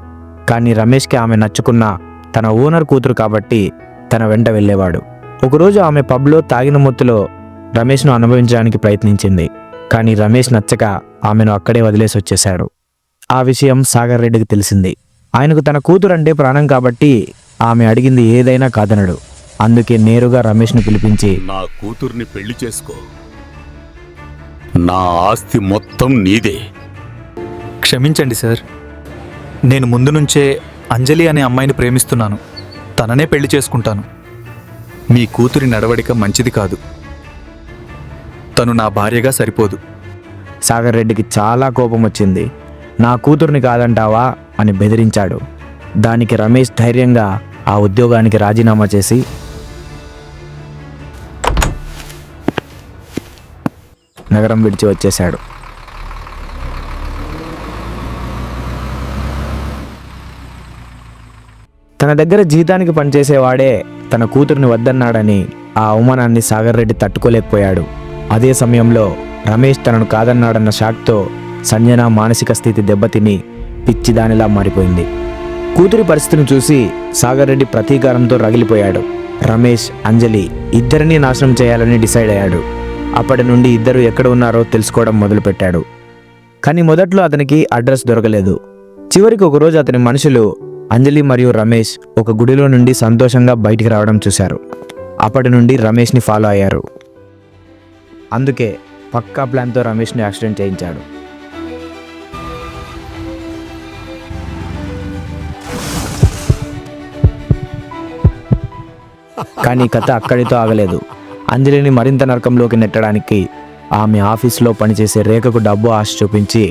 కానీ రమేష్కి ఆమె నచ్చుకున్న తన ఓనర్ కూతురు కాబట్టి తన వెంట వెళ్ళేవాడు. ఒకరోజు ఆమె పబ్లో తాగిన మొత్తులో రమేష్ను అనుభవించడానికి ప్రయత్నించింది. కానీ రమేష్ నచ్చక ఆమెను అక్కడే వదిలేసి వచ్చేశాడు. ఆ విషయం సాగర్ రెడ్డికి తెలిసింది. ఆయనకు తన కూతురు అంటే ప్రాణం కాబట్టి ఆమె అడిగింది ఏదైనా కాదనడు. అందుకే నేరుగా రమేష్ను పిలిపించి, నా కూతుర్ని పెళ్లి చేసుకో, నా ఆస్తి మొత్తం నీదే. క్షమించండి సార్, నేను ముందు నుంచే అంజలి అనే అమ్మాయిని ప్రేమిస్తున్నాను. తననే పెళ్లి చేసుకుంటాను. మీ కూతురి నడవడిక మంచిది కాదు. తను నా భార్యగా సరిపోదు. సాగర్ రెడ్డికి చాలా కోపం వచ్చింది. నా కూతుర్ని కాదంటావా అని బెదిరించాడు. దానికి రమేష్ ధైర్యంగా ఆ ఉద్యోగానికి రాజీనామా చేసి నగరం విడిచి వచ్చేశాడు. తన దగ్గర జీతానికి పనిచేసేవాడే తన కూతుర్ని వద్దన్నాడని ఆ అవమానాన్ని సాగర్ రెడ్డి తట్టుకోలేకపోయాడు. అదే సమయంలో రమేష్ తనను కాదన్నాడన్న షాక్తో సంజన మానసిక స్థితి దెబ్బతిని పిచ్చిదానిలా మారిపోయింది. కూతురి పరిస్థితిని చూసి సాగర్ రెడ్డి ప్రతీకారంతో రగిలిపోయాడు. రమేష్, అంజలి ఇద్దరినీ నాశనం చేయాలని డిసైడ్ అయ్యాడు. అప్పటి నుండి ఇద్దరు ఎక్కడ ఉన్నారో తెలుసుకోవడం మొదలుపెట్టాడు. కానీ మొదట్లో అతనికి అడ్రస్ దొరకలేదు. చివరికి ఒకరోజు అతని మనుషులు అంజలి మరియు రమేష్ ఒక గుడిలో నుండి సంతోషంగా బయటికి రావడం చూశారు. అప్పటి నుండి రమేష్ని ఫాలో అయ్యారు. అందుకే పక్కా ప్లాన్తో రమేష్ని యాక్సిడెంట్ చేయించాడు. కానీ కథ అక్కడితో ఆగలేదు. అంజలిని మరింత నరకంలోకి నెట్టడానికి ఆమె ఆఫీస్లో పనిచేసే రేఖకు డబ్బు ఆశ చూపించి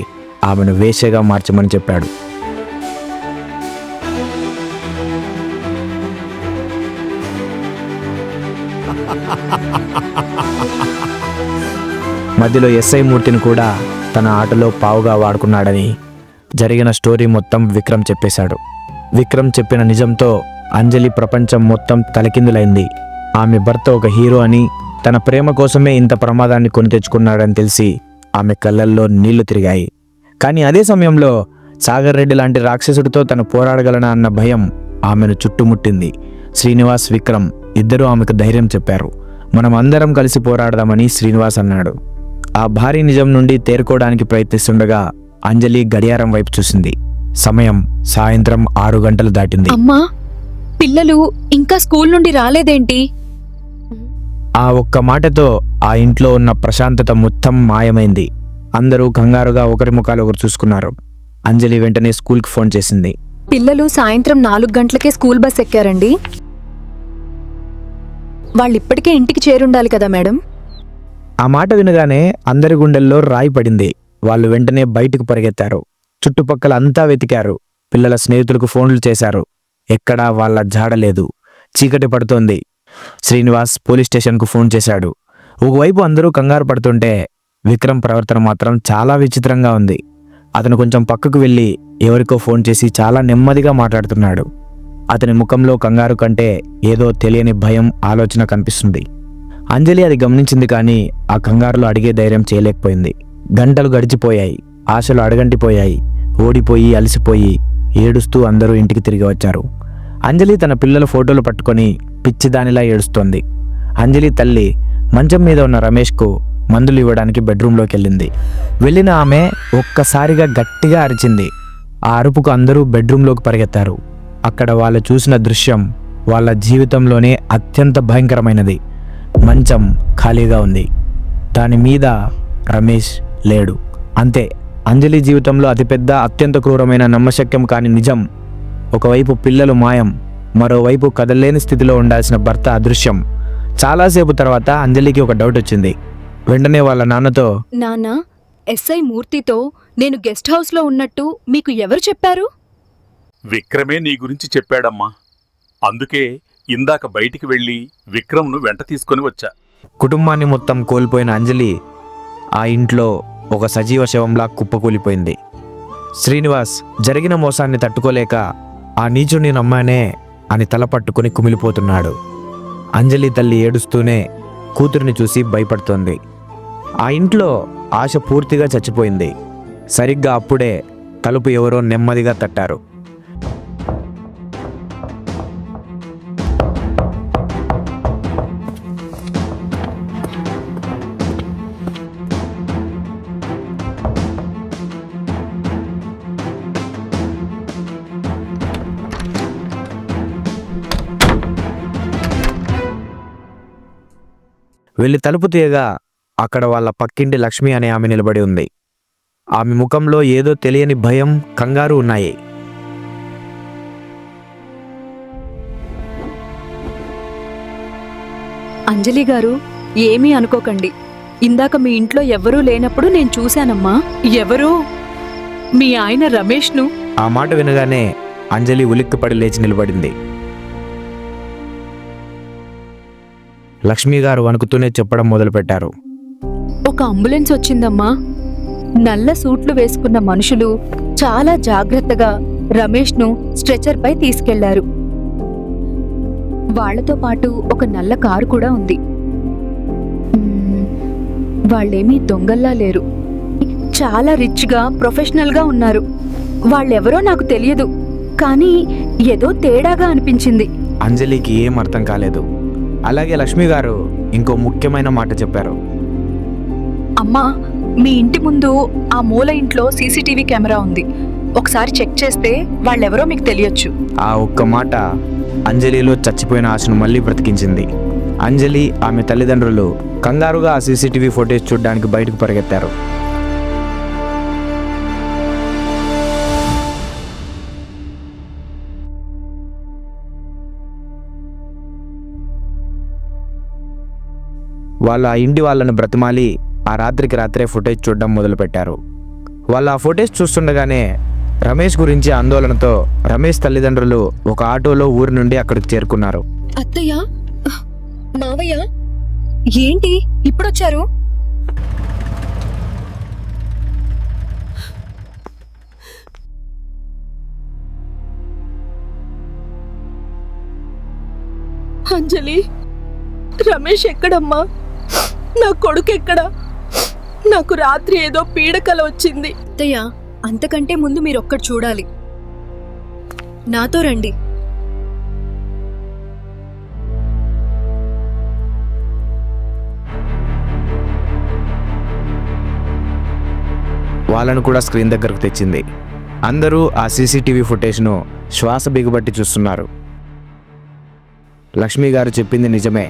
ఆమెను వేశ్యగా మార్చమని చెప్పాడు. మధ్యలో ఎస్ఐ మూర్తిని కూడా తన ఆటలో పావుగా వాడుకున్నాడని జరిగిన స్టోరీ మొత్తం విక్రమ్ చెప్పేశాడు. విక్రమ్ చెప్పిన నిజంతో అంజలి ప్రపంచం మొత్తం తలకిందులైంది. ఆమె భర్త ఒక హీరో అని, తన ప్రేమ కోసమే ఇంత ప్రమాదాన్ని కొని తెచ్చుకున్నాడని తెలిసి ఆమె కళ్ళల్లో నీళ్లు తిరిగాయి. కానీ అదే సమయంలో సాగర్ రెడ్డి లాంటి రాక్షసుడితో తను పోరాడగలనా అన్న భయం ఆమెను చుట్టుముట్టింది. శ్రీనివాస్, విక్రమ్ ఇద్దరూ ఆమెకు ధైర్యం చెప్పారు. మనం అందరం కలిసి పోరాడదామని శ్రీనివాస్ అన్నాడు. ఆ భారీ నిజం నుండి తేరుకోవడానికి ప్రయత్నిస్తుండగా అంజలి గడియారం వైపు చూసింది. సమయం సాయంత్రం 6 గంటలు దాటింది. అమ్మా, పిల్లలు ఇంకా స్కూల్ నుండి రాలేదేంటి? ఆ ఒక్క మాటతో ఆ ఇంట్లో ఉన్న ప్రశాంతత మొత్తం మాయమైంది. అందరూ కంగారుగా ఒకరి ముఖాలు ఒకరు చూసుకున్నారు. అంజలి వెంటనే స్కూల్కి ఫోన్ చేసింది. పిల్లలు సాయంత్రం 4 గంటలకే స్కూల్ బస్ ఎక్కారండి. వాళ్ళిప్పటికే ఇంటికి చేరుండాలి కదా మేడం? ఆ మాట వినగానే అందరి గుండెల్లో రాయి పడింది. వాళ్ళు వెంటనే బయటకు పరిగెత్తారు. చుట్టుపక్కల అంతా వెతికారు. పిల్లల స్నేహితులకు ఫోన్లు చేశారు. ఎక్కడా వాళ్ళ జాడలేదు. చీకటి పడుతోంది. శ్రీనివాస్ పోలీస్ స్టేషన్కు ఫోన్ చేశాడు. ఒకవైపు అందరూ కంగారు పడుతుంటే విక్రమ్ ప్రవర్తన మాత్రం చాలా విచిత్రంగా ఉంది. అతను కొంచెం పక్కకు వెళ్ళి ఎవరికో ఫోన్ చేసి చాలా నెమ్మదిగా మాట్లాడుతున్నాడు. అతని ముఖంలో కంగారు కంటే ఏదో తెలియని భయం, ఆలోచన కనిపిస్తుంది. అంజలి అది గమనించింది. కానీ ఆ కంగారులో అడిగే ధైర్యం చేయలేకపోయింది. గంటలు గడిచిపోయాయి. ఆశలు అడగంటిపోయాయి. ఓడిపోయి అలసిపోయి ఏడుస్తూ అందరూ ఇంటికి తిరిగి వచ్చారు. అంజలి తన పిల్లల ఫోటోలు పట్టుకొని పిచ్చిదానిలా ఏడుస్తోంది. అంజలి తల్లి మంచం మీద ఉన్న రమేష్కు మందులు ఇవ్వడానికి బెడ్రూమ్లోకి వెళ్ళింది. వెళ్ళిన ఆమె ఒక్కసారిగా గట్టిగా అరిచింది. ఆ అరుపుకు అందరూ బెడ్రూమ్లోకి పరిగెత్తారు. అక్కడ వాళ్ళు చూసిన దృశ్యం వాళ్ళ జీవితంలోనే అత్యంత భయంకరమైనది. మంచం ఖాళీగా ఉంది. దాని మీద రమేష్ లేడు. అంతే. అంజలి జీవితంలో అతిపెద్ద, అత్యంత క్రూరమైన, నమ్మశక్యం కాని నిజం. ఒకవైపు పిల్లలు మాయం, మరోవైపు కదలలేని స్థితిలో ఉండాల్సిన భర్త అదృశ్యం. చాలాసేపు తర్వాత అంజలికి ఒక డౌట్ వచ్చింది. వెంటనే వాళ్ళ నాన్నతో, నాన్న, ఎస్ఐ మూర్తితో నేను గెస్ట్ హౌస్లో ఉన్నట్టు మీకు ఎవరు చెప్పారు? విక్రమే నీ గురించి చెప్పాడమ్మా. అందుకే ఇందాక బయటికి వెళ్ళి విక్రమ్ను వెంట తీసుకొని వచ్చా. కుటుంబాన్ని మొత్తం కోల్పోయిన అంజలి ఆ ఇంట్లో ఒక సజీవ శవంలా కుప్పకూలిపోయింది. శ్రీనివాస్ జరిగిన మోసాన్ని తట్టుకోలేక ఆ నీచుడిని నమ్మానే అని తల పట్టుకుని కుమిలిపోతున్నాడు. అంజలి తల్లి ఏడుస్తూనే కూతురిని చూసి భయపడుతోంది. ఆ ఇంట్లో ఆశ పూర్తిగా చచ్చిపోయింది. సరిగ్గా అప్పుడే తలుపు ఎవరో నెమ్మదిగా తట్టారు. వెళ్ళి తలుపు తీయగా అక్కడ వాళ్ళ పక్కింటి లక్ష్మి అనే ఆమె నిలబడి ఉంది. ఆమె ముఖంలో ఏదో తెలియని భయం, కంగారు ఉన్నాయి. అంజలి గారు, ఏమీ అనుకోకండి. ఇందాక మీ ఇంట్లో ఎవరూ లేనప్పుడు నేను చూశానమ్మా. ఎవరు? మీ ఆయన రమేష్ను? ఆ మాట వినగానే అంజలి ఉలిక్కిపడి లేచి నిలబడింది. లక్ష్మి గారు వణుకుతూనే చెప్పడం మొదలుపెట్టారు. ఒక అంబులెన్స్ వచ్చిందమ్మా. నల్ల సూట్లు వేసుకున్న మనుషులు చాలా జాగ్రత్తగా రమేష్ను స్ట్రెచర్ పై తీసుకెళ్లారు. వాళ్లతో పాటు ఒక నల్ల కారు కూడా ఉంది. వాళ్ళేమీ దొంగల్లా లేరు. చాలా రిచ్గా, ప్రొఫెషనల్గా ఉన్నారు. వాళ్ళెవరో నాకు తెలియదు, కానీ ఏదో తేడాగా అనిపించింది. అంజలికి ఏం అర్థం కాలేదు. అలాగే లక్ష్మి గారు ఇంకో ముఖ్యమైన మాట చెప్పారు. అమ్మా, మీ ఇంటి ముందు ఆ మూల ఇంట్లో సీసీటీవీ కెమెరా ఉంది. ఒకసారి చెక్ చేస్తే వాళ్ళెవరో మీకు తెలియచ్చు. ఆ ఒక్క మాట అంజలిలో చచ్చిపోయిన ఆశను మళ్ళీ బ్రతికించింది. అంజలి, ఆమె తల్లిదండ్రులు కంగారుగా ఆ సీసీటీవీ ఫుటేజ్ చూడడానికి బయటకు పరిగెత్తారు. వాళ్ళు ఆ ఇంటి వాళ్ళను బ్రతిమాలి ఆ రాత్రికి రాత్రే ఫుటేజ్ చూడడం మొదలుపెట్టారు. వాళ్ళు ఆ ఫుటేజ్ చూస్తుండగానే రమేష్ గురించి ఆందోళనతో రమేష్ తల్లిదండ్రులు ఒక ఆటోలో ఊరి నుండి అక్కడికి చేరుకున్నారు. అత్తయ్య, మావయ్య, ఏంటి ఇప్పుడొచ్చారు? అంజలి, రమేష్ ఎక్కడమ్మా? నా కొడుకు ఎక్కడా? నాకు రాత్రి ఏదో పీడకల వచ్చింది. అత్తయ్య, అంతకంటే ముందు మీరొక్కటి చూడాలి. నాతో రండి. వాళ్ళను కూడా స్క్రీన్ దగ్గరకు తెచ్చింది. అందరూ ఆ సీసీటీవీ ఫుటేజ్ను శ్వాస బిగుబట్టి చూస్తున్నారు. లక్ష్మి గారు చెప్పింది నిజమే.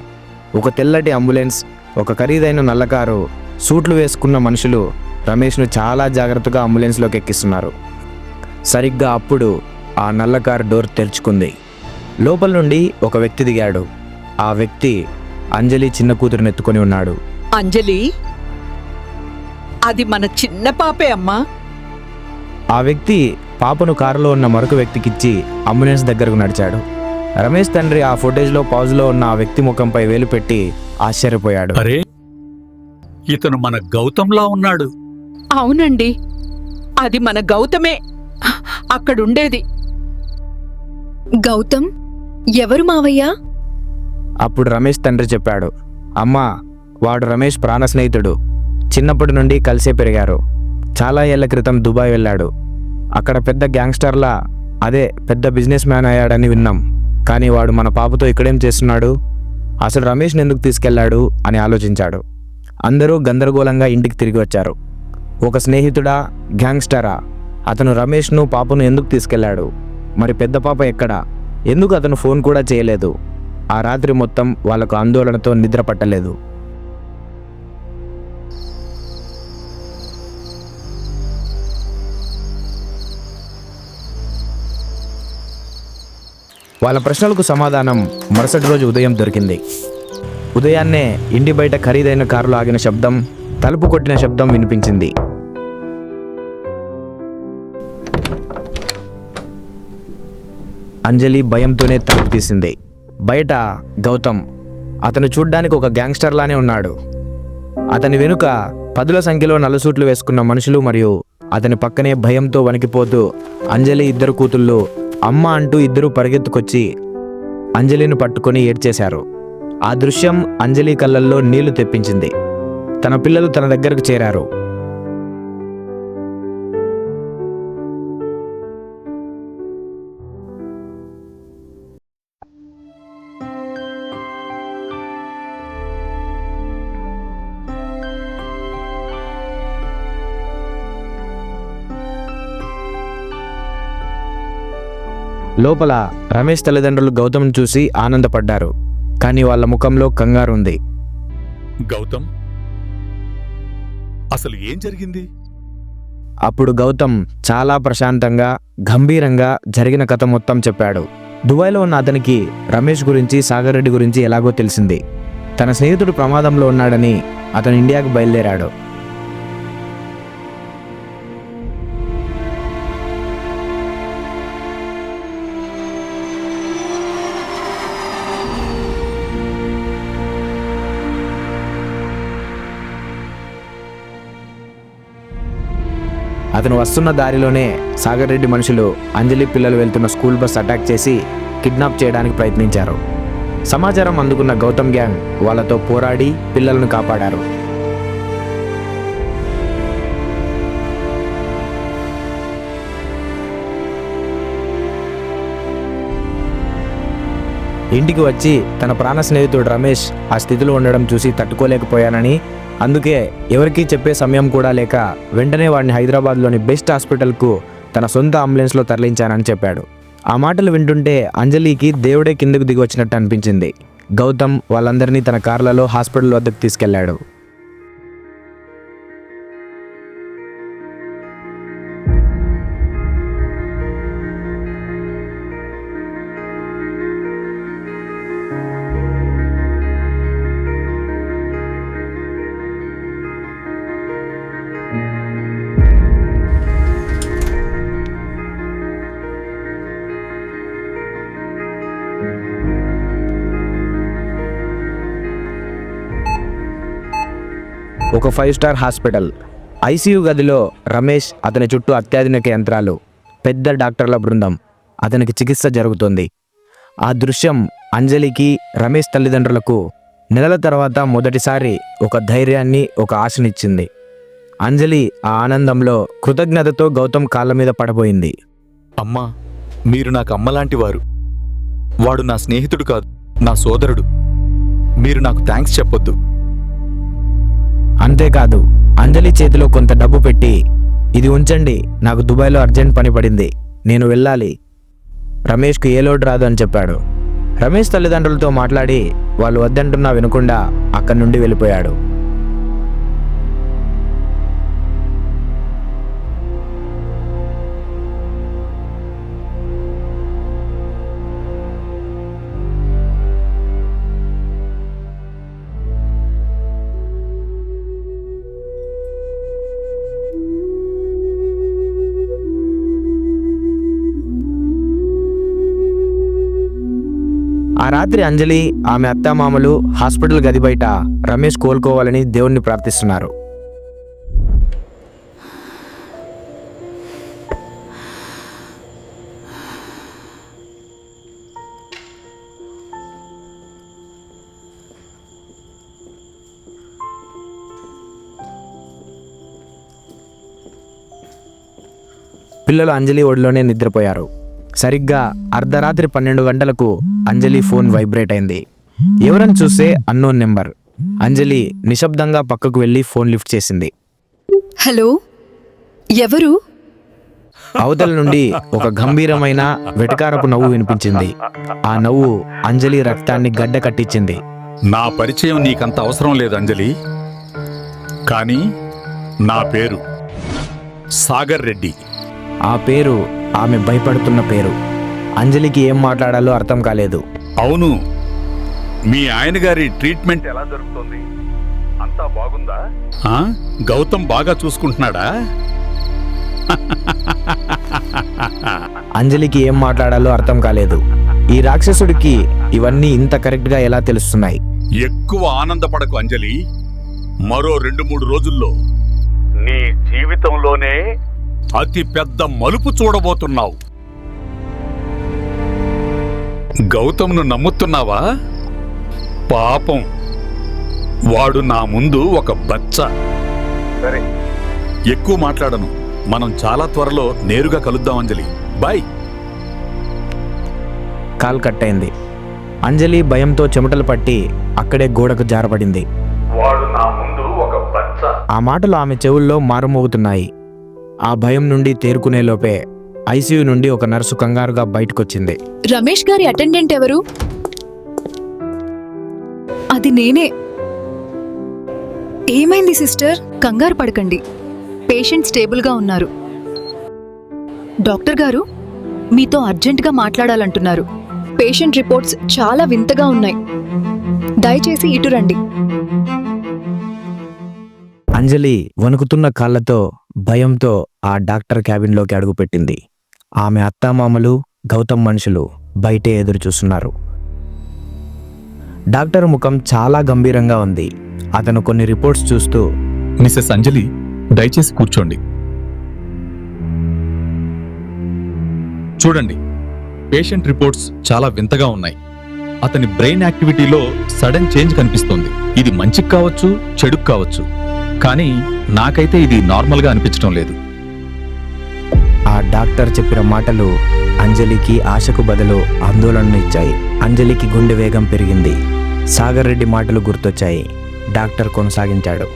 ఒక తెల్లటి అంబులెన్స్, ఒక ఖరీదైన నల్ల కారు, సూట్లు వేసుకున్న మనుషులు రమేష్ను చాలా జాగ్రత్తగా అంబులెన్స్లోకి ఎక్కిస్తున్నారు. సరిగ్గా అప్పుడు ఆ నల్ల కారు డోర్ తెరుచుకుంది. లోపల నుండి ఒక వ్యక్తి దిగాడు. ఆ వ్యక్తి అంజలి చిన్న కూతురుని ఎత్తుకొని ఉన్నాడు. అంజలి, అది మన చిన్న పాపే అమ్మా. ఆ వ్యక్తి పాపను కారులో ఉన్న మరొక వ్యక్తికిచ్చి అంబులెన్స్ దగ్గరకు నడిచాడు. రమేష్ తండ్రి ఆ ఫుటేజ్లో పాజులో ఉన్న ఆ వ్యక్తి ముఖంపై వేలు పెట్టి ఆశ్చర్యపోయాడు. అరే, ఇతను మన గౌతంలా ఉన్నాడు. అవునండి, అది మన గౌతమే అక్కడుండేది. గౌతమ్ ఎవరు మావయ్య? అప్పుడు రమేష్ తండ్రి చెప్పాడు. అమ్మా, వాడు రమేష్ ప్రాణ స్నేహితుడు. చిన్నప్పటి నుండి కలిసే పెరిగారు. చాలా ఏళ్ల క్రితం దుబాయ్ వెళ్ళాడు. అక్కడ పెద్ద గ్యాంగ్స్టర్లా, అదే పెద్ద బిజినెస్ మ్యాన్ అయ్యాడని విన్నాం. కానీ వాడు మన పాపతో ఇక్కడేం చేస్తున్నాడు? అసలు రమేష్ని ఎందుకు తీసుకెళ్లాడు అని ఆలోచించాడు. అందరూ గందరగోళంగా ఇంటికి తిరిగి వచ్చారు. ఒక స్నేహితుడా, గ్యాంగ్స్టరా? అతను రమేష్ను, పాపను ఎందుకు తీసుకెళ్లాడు? మరి పెద్ద పాప ఎక్కడా? ఎందుకు అతను ఫోన్ కూడా చేయలేదు? ఆ రాత్రి మొత్తం వాళ్లకు ఆందోళనతో నిద్ర పట్టలేదు. వాళ్ళ ప్రశ్నలకు సమాధానం మరుసటి రోజు ఉదయం దొరికింది. ఉదయాన్నే ఇంటి బయట ఖరీదైన కారులో ఆగిన శబ్దం, తలుపు కొట్టిన శబ్దం వినిపించింది. అంజలి భయంతోనే తలుపు తీసింది. బయట గౌతమ్. అతను చూడ్డానికి ఒక గ్యాంగ్స్టర్లానే ఉన్నాడు. అతని వెనుక పదుల సంఖ్యలో నల్లసూట్లు వేసుకున్న మనుషులు మరియు అతని పక్కనే భయంతో వణికిపోతూ అంజలి ఇద్దరు కూతుళ్ళు అమ్మ అంటూ ఇద్దరు పరిగెత్తుకొచ్చి అంజలిని పట్టుకొని ఏడ్చేశారు. ఆ దృశ్యం అంజలి కళ్ళల్లో నీళ్లు తెప్పించింది. తన పిల్లలు తన దగ్గరకు చేరారు. లోపల రమేష్ తల్లిదండ్రులు గౌతమ్ని చూసి ఆనందపడ్డారు. కానీ వాళ్ళ ముఖంలో కంగారు ఉంది. గౌతమ్, అసలు ఏం జరిగింది? అప్పుడు గౌతమ్ చాలా ప్రశాంతంగా, గంభీరంగా జరిగిన కథ మొత్తం చెప్పాడు. దుబాయ్లో ఉన్న అతనికి రమేష్ గురించి, సాగర్ రెడ్డి గురించి ఎలాగో తెలిసింది. తన స్నేహితుడు ప్రమాదంలో ఉన్నాడని అతను ఇండియాకు బయలుదేరాడు. అతను వస్తున్న దారిలోనే సాగర్ రెడ్డి మనుషులు అంజలి పిల్లలు వెళ్తున్న స్కూల్ బస్ అటాక్ చేసి కిడ్నాప్ చేయడానికి ప్రయత్నించారు. సమాచారం అందుకున్న గౌతమ్ గ్యాంగ్ వాళ్ళతో పోరాడి పిల్లలను కాపాడారు. ఇంటికి వచ్చి తన ప్రాణ స్నేహితుడు రమేష్ ఆ స్థితిలో ఉండడం చూసి తట్టుకోలేకపోయానని, అందుకే ఎవరికీ చెప్పే సమయం కూడా లేక వెంటనే వాడిని హైదరాబాద్లోని బెస్ట్ హాస్పిటల్కు తన సొంత అంబులెన్స్లో తరలించానని చెప్పాడు. ఆ మాటలు వింటుంటే అంజలికి దేవుడే కిందకు దిగి వచ్చినట్టు అనిపించింది. గౌతమ్ వాళ్ళందరినీ తన కార్లలో హాస్పిటల్ వద్దకు తీసుకెళ్లాడు. ఒక 5 స్టార్ హాస్పిటల్ ఐసీయూ గదిలో రమేష్, అతని చుట్టూ అత్యాధునిక యంత్రాలు, పెద్ద డాక్టర్ల బృందం. అతనికి చికిత్స జరుగుతోంది. ఆ దృశ్యం అంజలికి, రమేష్ తల్లిదండ్రులకు నెలల తర్వాత మొదటిసారి ఒక ధైర్యాన్ని, ఒక ఆశనిచ్చింది. అంజలి ఆ ఆనందంలో కృతజ్ఞతతో గౌతమ్ కాళ్ళ మీద పడబోయింది. అమ్మా, మీరు నాకు అమ్మలాంటివారు. వాడు నా స్నేహితుడు కాదు, నా సోదరుడు. మీరు నాకు థ్యాంక్స్ చెప్పొద్దు. అంతేకాదు, అంజలి చేతిలో కొంత డబ్బు పెట్టి, ఇది ఉంచండి, నాకు దుబాయ్లో అర్జెంట్ పని పడింది, నేను వెళ్ళాలి, రమేష్కు ఏ లోటు రాదు అని చెప్పాడు. రమేష్ తల్లిదండ్రులతో మాట్లాడి వాళ్ళు వద్దంటున్నా వినకుండా అక్కడి నుండి వెళ్ళిపోయాడు. ఆ రాత్రి అంజలి, ఆమె అత్తామామలు హాస్పిటల్ గది బయట రమేష్ కోలుకోవాలని దేవుణ్ణి ప్రార్థిస్తున్నారు. పిల్లలు అంజలి ఒడిలోనే నిద్రపోయారు. సరిగ్గా అర్ధరాత్రి 12 గంటలకు అంజలి ఫోన్ వైబ్రేట్ అయింది. ఎవరని చూస్తే అన్నోన్ నెంబర్. అంజలి నిశ్శబ్దంగా పక్కకు వెళ్ళి ఫోన్ లిఫ్ట్ చేసింది. హలో, ఎవరు? అవతల నుండి ఒక గంభీరమైన వెటకారపు నవ్వు వినిపించింది. ఆ నవ్వు అంజలి రక్తాన్ని గడ్డ కట్టించింది. నా పరిచయం నీకంత అవసరం లేదు అంజలి. కానీ నా పేరు సాగర్ రెడ్డి. ఆ పేరు ఆమె భయపడుతున్న పేరు. అంజలికి ఏం మాట్లాడాలో అర్థం కాలేదు. అవును, మీ ఆయన గారి ట్రీట్మెంట్ ఎలా జరుగుతోంది? అంతా బాగుందా? గౌతమ్ బాగా చూసుకుంటున్నాడా? అంజలికి ఏం మాట్లాడాలో అర్థం కాలేదు. ఈ రాక్షసుడికి ఇవన్నీ ఇంత కరెక్ట్గా ఎలా తెలుస్తున్నాయి? ఎక్కువ ఆనందపడకు అంజలి. మరో 2-3 రోజుల్లో నీ జీవితంలోనే అతి పెద్ద మలుపు చూడబోతున్నావు. గౌతమ్ను నమ్ముతున్నావా? పాపం, వాడు నా ముందు ఒక బచ్చ. సరే, ఎక్కువ మాట్లాడను. మనం చాలా త్వరలో నేరుగా కలుద్దాం అంజలి. బాయ్. కాల్ కట్ అయింది. అంజలి భయంతో చెమటలు పట్టి అక్కడే గోడకు జారపడింది. వాడు నా ముందు ఒక బచ్చ. ఆ మాటలు ఆమె చెవుల్లో మారుమోగుతున్నాయి. ఆ భయం నుండి తేరుకునే లోపే ఐసీయూ నుండి ఒక నర్సు కంగారుగా బయటకొచ్చింది. రమేష్ గారి అటెండెంట్ ఎవరు? అది నేనే. ఏమైంది సిస్టర్? కంగారు పడకండి, పేషెంట్ స్టేబుల్గా ఉన్నారు. డాక్టర్ గారు మీతో అర్జెంటుగా మాట్లాడాలంటున్నారు. పేషెంట్ రిపోర్ట్స్ చాలా వింతగా ఉన్నాయి. దయచేసి ఇటు రండి. అంజలి వణుకుతున్న కాళ్లతో భయంతో ఆ డాక్టర్ క్యాబిన్లోకి అడుగుపెట్టింది. ఆమె అత్తామామలు, గౌతమ్ మనుషులు బయటే ఎదురు చూస్తున్నారు. డాక్టర్ ముఖం చాలా గంభీరంగా ఉంది. అతను కొన్ని రిపోర్ట్స్ చూస్తూ, మిసెస్ అంజలి, దయచేసి కూర్చోండి. చూడండి, పేషెంట్ రిపోర్ట్స్ చాలా వింతగా ఉన్నాయి. అతని బ్రెయిన్ యాక్టివిటీలో సడన్ చేంజ్ కనిపిస్తోంది. ఇది మంచికి కావచ్చు, చెడుకు కావచ్చు, కానీ నాకైతే ఇది నార్మల్గా అనిపించడం లేదు. ఆ డాక్టర్ చెప్పిన మాటలు అంజలికి ఆశకు బదులు ఆందోళనను ఇచ్చాయి. అంజలికి గుండె వేగం పెరిగింది. సాగర్ రెడ్డి మాటలు గుర్తొచ్చాయి. డాక్టర్ కొనసాగించాడు.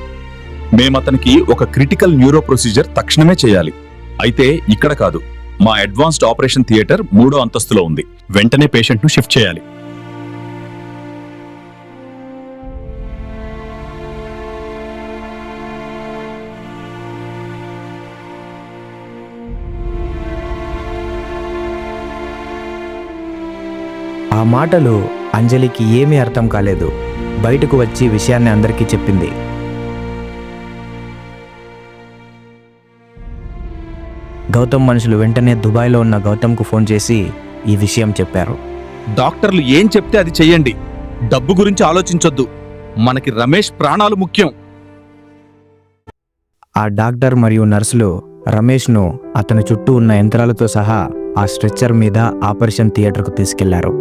మేమతనికి ఒక క్రిటికల్ న్యూరో ప్రొసీజర్ తక్షణమే చేయాలి. అయితే ఇక్కడ కాదు, మా అడ్వాన్స్డ్ ఆపరేషన్ థియేటర్ 3వ అంతస్తులో ఉంది. వెంటనే పేషెంట్ను షిఫ్ట్ చేయాలి. ఆ మాటలు అంజలికి ఏమీ అర్థం కాలేదు. బయటకు వచ్చి విషయాన్ని అందరికీ చెప్పింది. గౌతమ్ మనుషులు వెంటనే దుబాయ్లో ఉన్న గౌతమ్కు ఫోన్ చేసి ఈ విషయం చెప్పారు. డాక్టర్లు ఏం చెప్తే అది చెయ్యండి. డబ్బు గురించి ఆలోచించొద్దు. మనకి రమేష్ ప్రాణాలు ముఖ్యం. ఆ డాక్టర్ మరియు నర్సులు రమేష్ను అతని చుట్టూ ఉన్న యంత్రాలతో సహా ఆ స్ట్రెచ్చర్ మీద ఆపరేషన్ థియేటర్కు తీసుకెళ్లారు.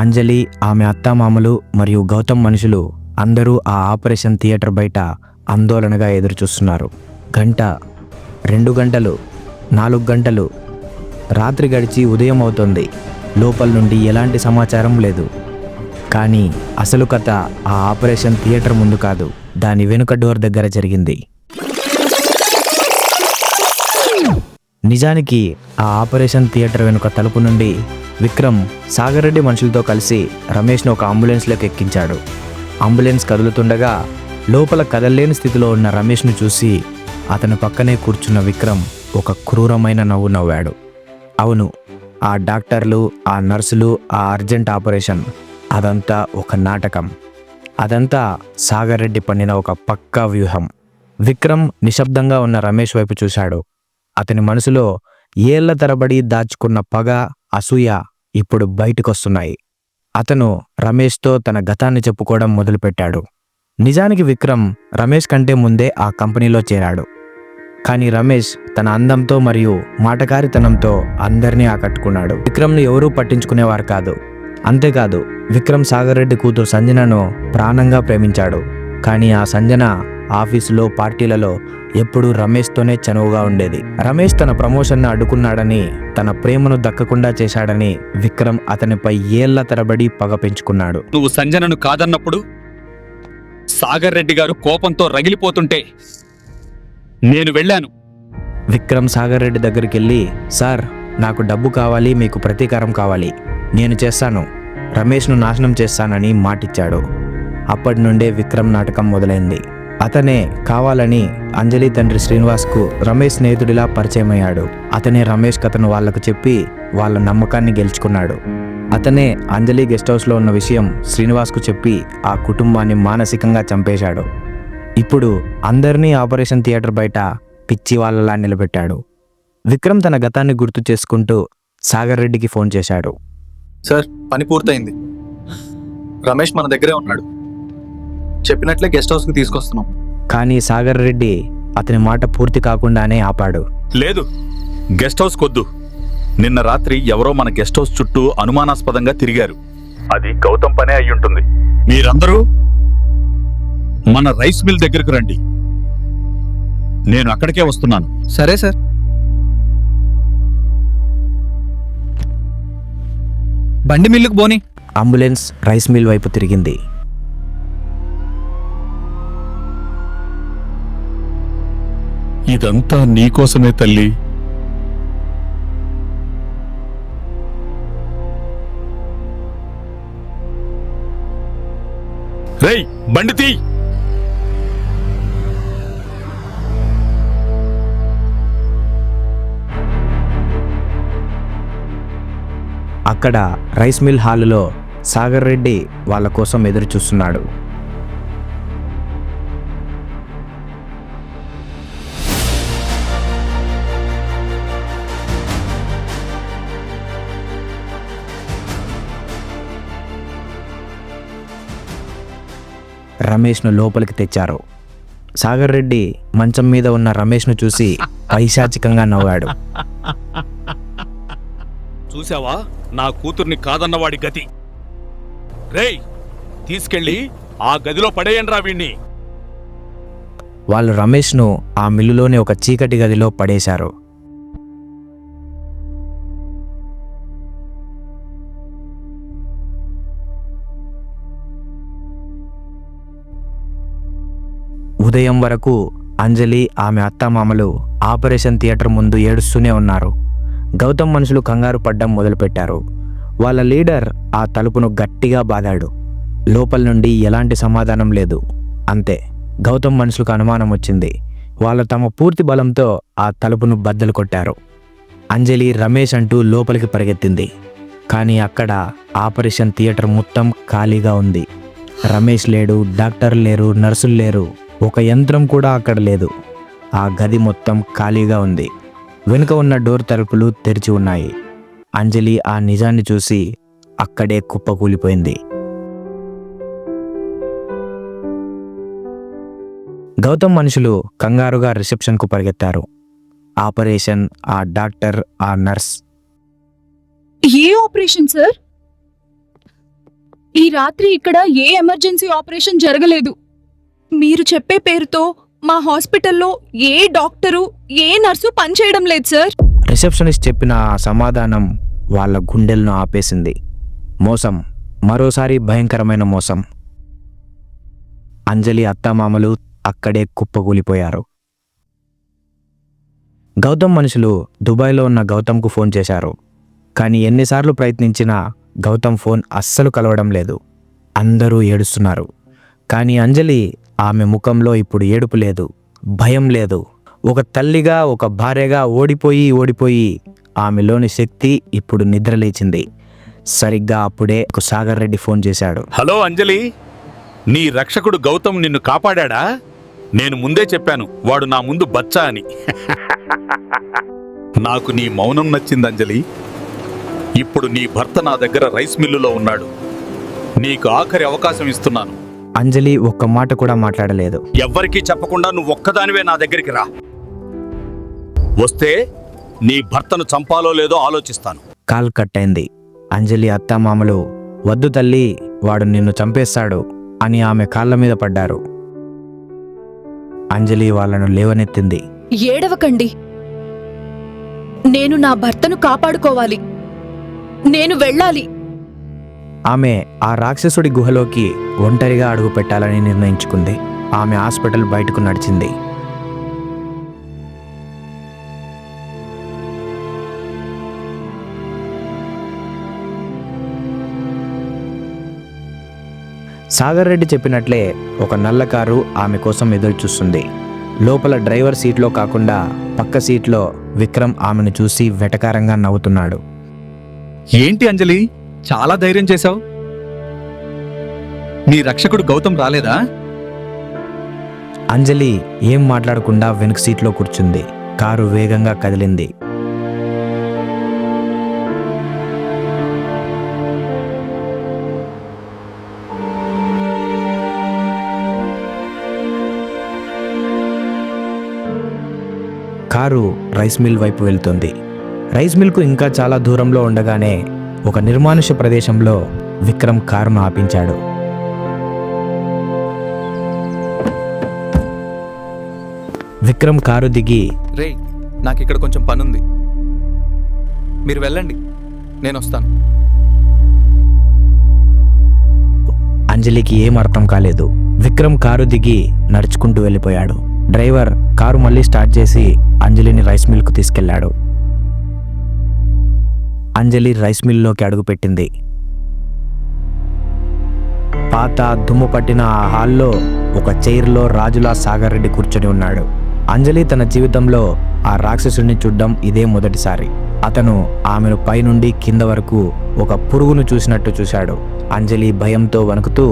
అంజలి, ఆమె అత్తామామలు మరియు గౌతమ్ మనుషులు అందరూ ఆ ఆపరేషన్ థియేటర్ బయట ఆందోళనగా ఎదురుచూస్తున్నారు. గంట, 2 గంటలు, 4 గంటలు, రాత్రి గడిచి ఉదయం అవుతోంది. లోపల నుండి ఎలాంటి సమాచారం లేదు. కానీ అసలు కథ ఆ ఆపరేషన్ థియేటర్ ముందు కాదు, దాని వెనుక డోర్ దగ్గర జరిగింది. నిజానికి ఆ ఆపరేషన్ థియేటర్ వెనుక తలుపు నుండి విక్రమ్ సాగర్ రెడ్డి మనుషులతో కలిసి రమేష్ను ఒక అంబులెన్స్లోకి ఎక్కించాడు. అంబులెన్స్ కదులుతుండగా లోపల కదలలేని స్థితిలో ఉన్న రమేష్ను చూసి అతని పక్కనే కూర్చున్న విక్రమ్ ఒక క్రూరమైన నవ్వు నవ్వాడు. అవును, ఆ డాక్టర్లు, ఆ నర్సులు, ఆ అర్జెంట్ ఆపరేషన్ అదంతా ఒక నాటకం. అదంతా సాగర్ రెడ్డి పన్నిన ఒక పక్కా వ్యూహం. విక్రమ్ నిశ్శబ్దంగా ఉన్న రమేష్ వైపు చూశాడు. అతని మనసులో ఏళ్ల తరబడి దాచుకున్న పగ, అసూయ ఇప్పుడు బయటకొస్తున్నాయి. అతను రమేష్తో తన గతాన్ని చెప్పుకోవడం మొదలుపెట్టాడు. నిజానికి విక్రమ్ రమేష్ కంటే ముందే ఆ కంపెనీలో చేరాడు. కానీ రమేష్ తన అందంతో మరియు మాటకారితనంతో అందరినీ ఆకట్టుకున్నాడు. విక్రమ్ను ఎవరూ పట్టించుకునేవారు కాదు. అంతేకాదు, విక్రమ్ సాగర్ రెడ్డి కూతురు సంజనను ప్రాణంగా ప్రేమించాడు. కానీ ఆ సంజన ఆఫీసులో, పార్టీలలో ఎప్పుడూ రమేష్తోనే చనువుగా ఉండేది. రమేష్ తన ప్రమోషన్ను అడ్డుకున్నాడని, తన ప్రేమను దక్కకుండా చేశాడని విక్రమ్ అతనిపై ఏళ్ల తరబడి పగ పెంచుకున్నాడు. నువ్వు సంజనను కాదన్నప్పుడు సాగర్ రెడ్డి గారు కోపంతో రగిలిపోతుంటే నేను వెళ్ళాను. విక్రమ్ సాగర్ రెడ్డి దగ్గరికి వెళ్ళి, సార్, నాకు డబ్బు కావాలి, మీకు ప్రతీకారం కావాలి, నేను చేస్తాను, రమేష్ను నాశనం చేస్తానని మాటిచ్చాడు. అప్పటి నుండే విక్రమ్ నాటకం మొదలైంది. అతనే కావాలని అంజలి తండ్రి శ్రీనివాస్కు రమేష్ స్నేహితుడిలా పరిచయమయ్యాడు. అతనే రమేష్ కథను వాళ్లకు చెప్పి వాళ్ళ నమ్మకాన్ని గెలుచుకున్నాడు. అతనే అంజలి గెస్ట్ హౌస్లో ఉన్న విషయం శ్రీనివాస్కు చెప్పి ఆ కుటుంబాన్ని మానసికంగా చంపేశాడు. ఇప్పుడు అందరినీ ఆపరేషన్ థియేటర్ బయట పిచ్చి వాళ్ళలా నిలబెట్టాడు. విక్రమ్ తన గతాన్ని గుర్తు చేసుకుంటూ సాగర్ రెడ్డికి ఫోన్ చేశాడు. సార్ పని పూర్తయింది. రమేష్ మన దగ్గరే ఉన్నాడు. చెప్పినట్లే గెస్ట్ హౌస్కి తీసుకొస్తున్నాం. కానీ సాగర్ రెడ్డి అతని మాట పూర్తి కాకుండానే ఆపాడు. లేదు, గెస్ట్ హౌస్ కొద్దు. నిన్న రాత్రి ఎవరో మన గెస్ట్ హౌస్ చుట్టూ అనుమానాస్పదంగా తిరిగారు. అది గౌతమ్ పనే అయ్యుంటుంది. మీరందరూ మన రైస్ మిల్ దగ్గరకు రండి. నేను అక్కడికే వస్తున్నాను. సరే సార్. బండి మిల్లుకు బోని. అంబులెన్స్ రైస్ మిల్ వైపు తిరిగింది. ఇదంతా నీకోసమే తల్లి. రేయ్, బండి తీ. అక్కడ రైస్ మిల్ హాలులో సాగర్ రెడ్డి వాళ్ళ కోసం ఎదురు చూస్తున్నాడు. రమేష్ను లోపలికి తెచ్చారు. సాగర్ రెడ్డి మంచం మీద ఉన్న రమేష్ను చూసి పైశాచికంగా నవ్వాడు. చూసావా నా కూతుర్ని కాదన్నవాడి గతి. రేయ్, తీసుకెళ్ళి ఆ గదిలో పడేయండ్రా వీణ్ణి. వాళ్ళు రమేష్ను ఆ మిల్లులోని ఒక చీకటి గదిలో పడేశారు. ఉదయం వరకు అంజలి ఆమె అత్తామామలు ఆపరేషన్ థియేటర్ ముందు ఏడుస్తూనే ఉన్నారు. గౌతమ్ మనుషులు కంగారు పడ్డం మొదలుపెట్టారు. వాళ్ళ లీడర్ ఆ తలుపును గట్టిగా బాదాడు. లోపల నుండి ఎలాంటి సమాధానం లేదు. అంతే, గౌతమ్ మనుషులకు అనుమానం వచ్చింది. వాళ్ళు తమ పూర్తి బలంతో ఆ తలుపును బద్దలు కొట్టారు. అంజలి రమేష్ అంటూ లోపలికి పరిగెత్తింది. కానీ అక్కడ ఆపరేషన్ థియేటర్ మొత్తం ఖాళీగా ఉంది. రమేష్ లేడు, డాక్టర్ లేరు, నర్సులు లేరు, ఒక యంత్రం కూడా అక్కడ లేదు. ఆ గది మొత్తం ఖాళీగా ఉంది. వెనుక ఉన్న డోర్ తలుపులు తెరిచి ఉన్నాయి. అంజలి ఆ నిజాన్ని చూసి అక్కడే కుప్పకూలిపోయింది. గౌతమ్ మనుషులు కంగారుగా రిసెప్షన్కు పరిగెత్తారు. ఆపరేషన్, ఆ డాక్టర్, ఆ నర్స్. ఏ ఆపరేషన్ సార్? ఈ రాత్రి ఇక్కడ ఏ ఎమర్జెన్సీ ఆపరేషన్ జరగలేదు. మీరు చెప్పే పేరుతో మా హాస్పిటల్లో ఏ డాక్టరు, ఏ నర్సు పనిచేయడం లేదు సార్. రిసెప్షనిస్ట్ చెప్పిన ఆ సమాధానం వాళ్ళ గుండెలను ఆపేసింది. మోసం, మరోసారి భయంకరమైన మోసం. అంజలి అత్తామామలు అక్కడే కుప్పకూలిపోయారు. గౌతమ్ మనుషులు దుబాయ్లో ఉన్న గౌతమ్కు ఫోన్ చేశారు. కానీ ఎన్నిసార్లు ప్రయత్నించినా గౌతమ్ ఫోన్ అస్సలు కలవడం లేదు. అందరూ ఏడుస్తున్నారు. కానీ అంజలి, ఆమె ముఖంలో ఇప్పుడు ఏడుపు లేదు, భయం లేదు. ఒక తల్లిగా, ఒక భార్యగా ఓడిపోయి ఆమెలోని శక్తి ఇప్పుడు నిద్రలేచింది. సరిగ్గా అప్పుడే ఒక సాగర్ రెడ్డి ఫోన్ చేశాడు. హలో అంజలి, నీ రక్షకుడు గౌతమ్ నిన్ను కాపాడా? నేను ముందే చెప్పాను, వాడు నా ముందు బచ్చా అని. నాకు నీ మౌనం నచ్చింది అంజలి. ఇప్పుడు నీ భర్త నా దగ్గర రైస్ మిల్లులో ఉన్నాడు. నీకు ఆఖరి అవకాశం ఇస్తున్నాను. అంజలి ఒక్క మాట కూడా మాట్లాడలేదు. ఎవ్వరికీ చెప్పకుండా నువ్వు ఒక్కదానివే నా దగ్గరికి రా. వస్తే నీ భర్తను చంపాలో లేదో ఆలోచిస్తాను. కాల్ కట్ అయింది. అంజలి అత్తామామలు, వద్దు తల్లి, వాడు నిన్ను చంపేస్తాడు అని ఆమె కాళ్ళ మీద పడ్డారు. అంజలి వాళ్ళను లేవనెత్తింది. ఏడవకండి. నేను నా భర్తను కాపాడుకోవాలి. నేను వెళ్ళాలి. ఆమె ఆ రాక్షసుడి గుహలోకి ఒంటరిగా అడుగు పెట్టాలని నిర్ణయించుకుంది. ఆమె హాస్పిటల్ బయటకు నడిచింది. సాగర్ రెడ్డి చెప్పినట్లే ఒక నల్ల కారు ఆమె కోసం ఎదురు చూస్తుంది. లోపల డ్రైవర్ సీట్లో కాకుండా పక్క సీట్లో విక్రమ్ ఆమెను చూసి వెటకారంగా నవ్వుతున్నాడు. ఏంటి అంజలి, చాలా ధైర్యం చేశావు. నీ రక్షకుడు గౌతమ్ రాలేదా? అంజలి ఏం మాట్లాడకుండా వెనుక సీట్లో కూర్చుంది. కారు వేగంగా కదిలింది. కారు రైస్ మిల్ వైపు వెళ్తుంది. రైస్ మిల్కు ఇంకా చాలా దూరంలో ఉండగానే ఒక నిర్మానుష్య ప్రదేశంలో విక్రమ్ కారును ఆపించాడు. విక్రమ్ కారు దిగి, రే, నాకు ఇక్కడ కొంచెం పనుంది, మీరు వెళ్ళండి, నేను వస్తాను. అంజలికి ఏం అర్థం కాలేదు. విక్రమ్ కారు దిగి నడుచుకుంటూ వెళ్ళిపోయాడు. డ్రైవర్ కారు మళ్ళీ స్టార్ట్ చేసి అంజలిని రైస్ మిల్కు తీసుకెళ్లాడు. అంజలి రైస్ మిల్లోకి అడుగుపెట్టింది. పాత దుమ్ము పట్టిన ఆ హాల్లో ఒక చైర్లో రాజులా సాగర్ రెడ్డి కూర్చొని ఉన్నాడు. అంజలి తన జీవితంలో ఆ రాక్షసుడిని చూడ్డం ఇదే మొదటిసారి. అతను ఆమెను పైనుండి కింద వరకు ఒక పురుగును చూసినట్టు చూశాడు. అంజలి భయంతో వణుకుతూ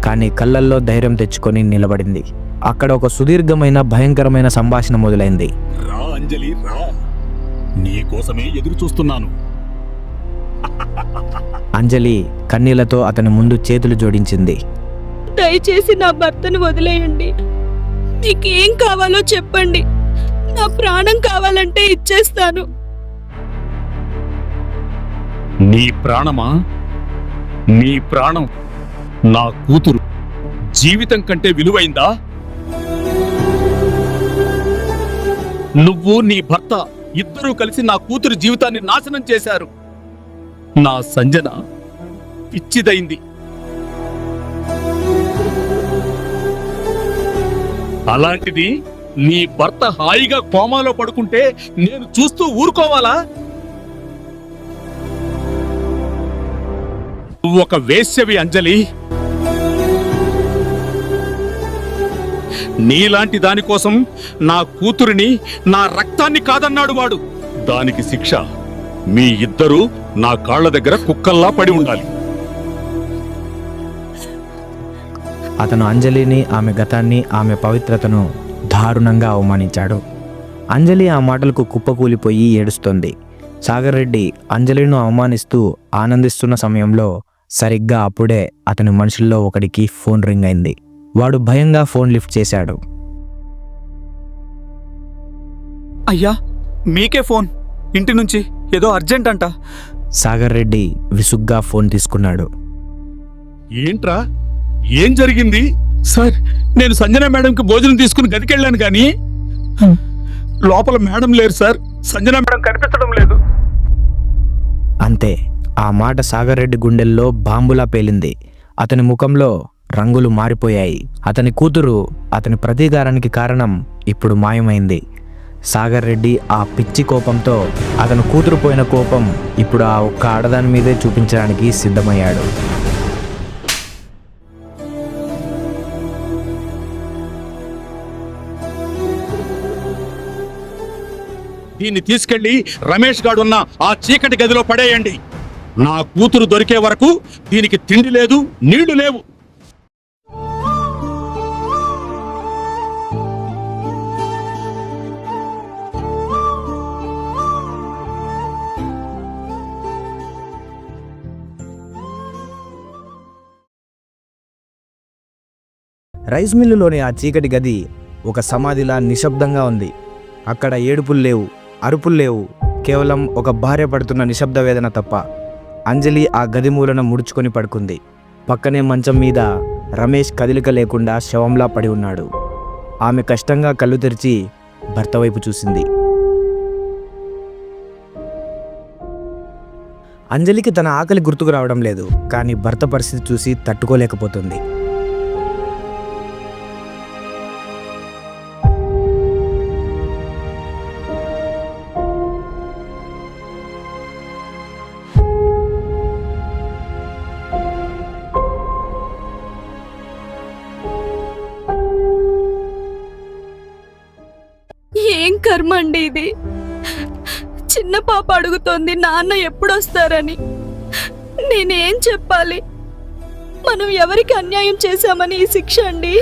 కానీ కళ్ళల్లో ధైర్యం తెచ్చుకొని నిలబడింది. అక్కడ ఒక సుదీర్ఘమైన భయంకరమైన సంభాషణ మొదలైంది. రా అంజలి, రా, నీకోసమే ఎదురు చూస్తున్నాను. అంజలి కన్నీళ్లతో అతని ముందు చేతులు జోడించింది. దయచేసి నా భర్తను వదిలేయండి. నీకేం కావాలో చెప్పండి. నా ప్రాణం కావాలంటే ఇచ్చేస్తాను. నీ ప్రాణమా? నీ ప్రాణం నా కూతురు జీవితం కంటే విలువైందా? నువ్వు నీ భర్త ఇద్దరూ కలిసి నా కూతురు జీవితాన్ని నాశనం చేశారు. నా సంజన పిచ్చిదైంది. అలాంటిది నీ భర్త హాయిగా కోమాలో పడుకుంటే నేను చూస్తూ ఊరుకోవాలా? నువ్వు ఒక వేశ్యవి అంజలి. నీలాంటి దానికోసం నా కూతురిని, నా రక్తాన్ని కాదన్నాడు వాడు. దానికి శిక్ష మీ ఇద్దరూ నా కాళ్ల దగ్గర కుక్కల్లా పడి ఉండాలి. అతను అంజలిని, ఆమె గతాన్ని, ఆమె పవిత్రతను దారుణంగా అవమానించాడు. అంజలి ఆ మాటలకు కుప్పకూలిపోయి ఏడుస్తోంది. సాగర్ రెడ్డి అంజలిను అవమానిస్తూ ఆనందిస్తున్న సమయంలో సరిగ్గా అప్పుడే అతని మనుషుల్లో ఒకడికి ఫోన్ రింగ్ అయింది. వాడు భయంగా ఫోన్ లిఫ్ట్ చేశాడు. అయ్యా, మీకే ఫోన్, ఇంటి నుంచి, ఏదో అర్జెంట్ అంట. సాగర్ రెడ్డి విసుగ్గా ఫోన్ తీసుకున్నాడు. ఏంట్రా, ఏం జరిగింది? సార్, నేను సంజన మేడంకి భోజనం తీసుకుని గదికెళ్ళాను కానీ లోపల మేడం లేరు సార్. సంజన మేడం కనిపించడం లేదు. అంతే, ఆ మాట సాగర్ రెడ్డి గుండెల్లో బాంబులా పేలింది. అతని ముఖంలో రంగులు మారిపోయాయి. అతని కూతురు, అతని ప్రతీకారానికి కారణం ఇప్పుడు మాయమైంది. సాగర్ రెడ్డి ఆ పిచ్చి కోపంతో అతను కూతురు పోయిన కోపం ఇప్పుడు ఆ ఒక్క ఆడదాని మీదే చూపించడానికి సిద్ధమయ్యాడు. దీన్ని తీసుకెళ్లి రమేష్ గాడు ఉన్న ఆ చీకటి గదిలో పడేయండి. నా కూతురు దొరికే వరకు దీనికి తిండి లేదు, నీళ్లు లేవు. రైస్ మిల్లులోని ఆ చీకటి గది ఒక సమాధిలా నిశ్శబ్దంగా ఉంది. అక్కడ ఏడుపులు లేవు, అరుపులు లేవు, కేవలం ఒక భార్య పడుతున్న నిశ్శబ్ద వేదన తప్ప. అంజలి ఆ గది మూలన ముడుచుకొని పడుకుంది. పక్కనే మంచం మీద రమేష్ కదలిక లేకుండా శవంలా పడి ఉన్నాడు. ఆమె కష్టంగా కళ్ళు తెరిచి భర్త వైపు చూసింది. అంజలికి తన ఆకలి గుర్తుకు రావడం లేదు, కానీ భర్త పరిస్థితి చూసి తట్టుకోలేకపోతుంది. ఏం కర్మ అండి ఇది. చిన్న పాప అడుగుతోంది నాన్న ఎప్పుడొస్తారని. నేనేం చెప్పాలి? మనం ఎవరికి అన్యాయం చేశామని ఈ శిక్ష అండి?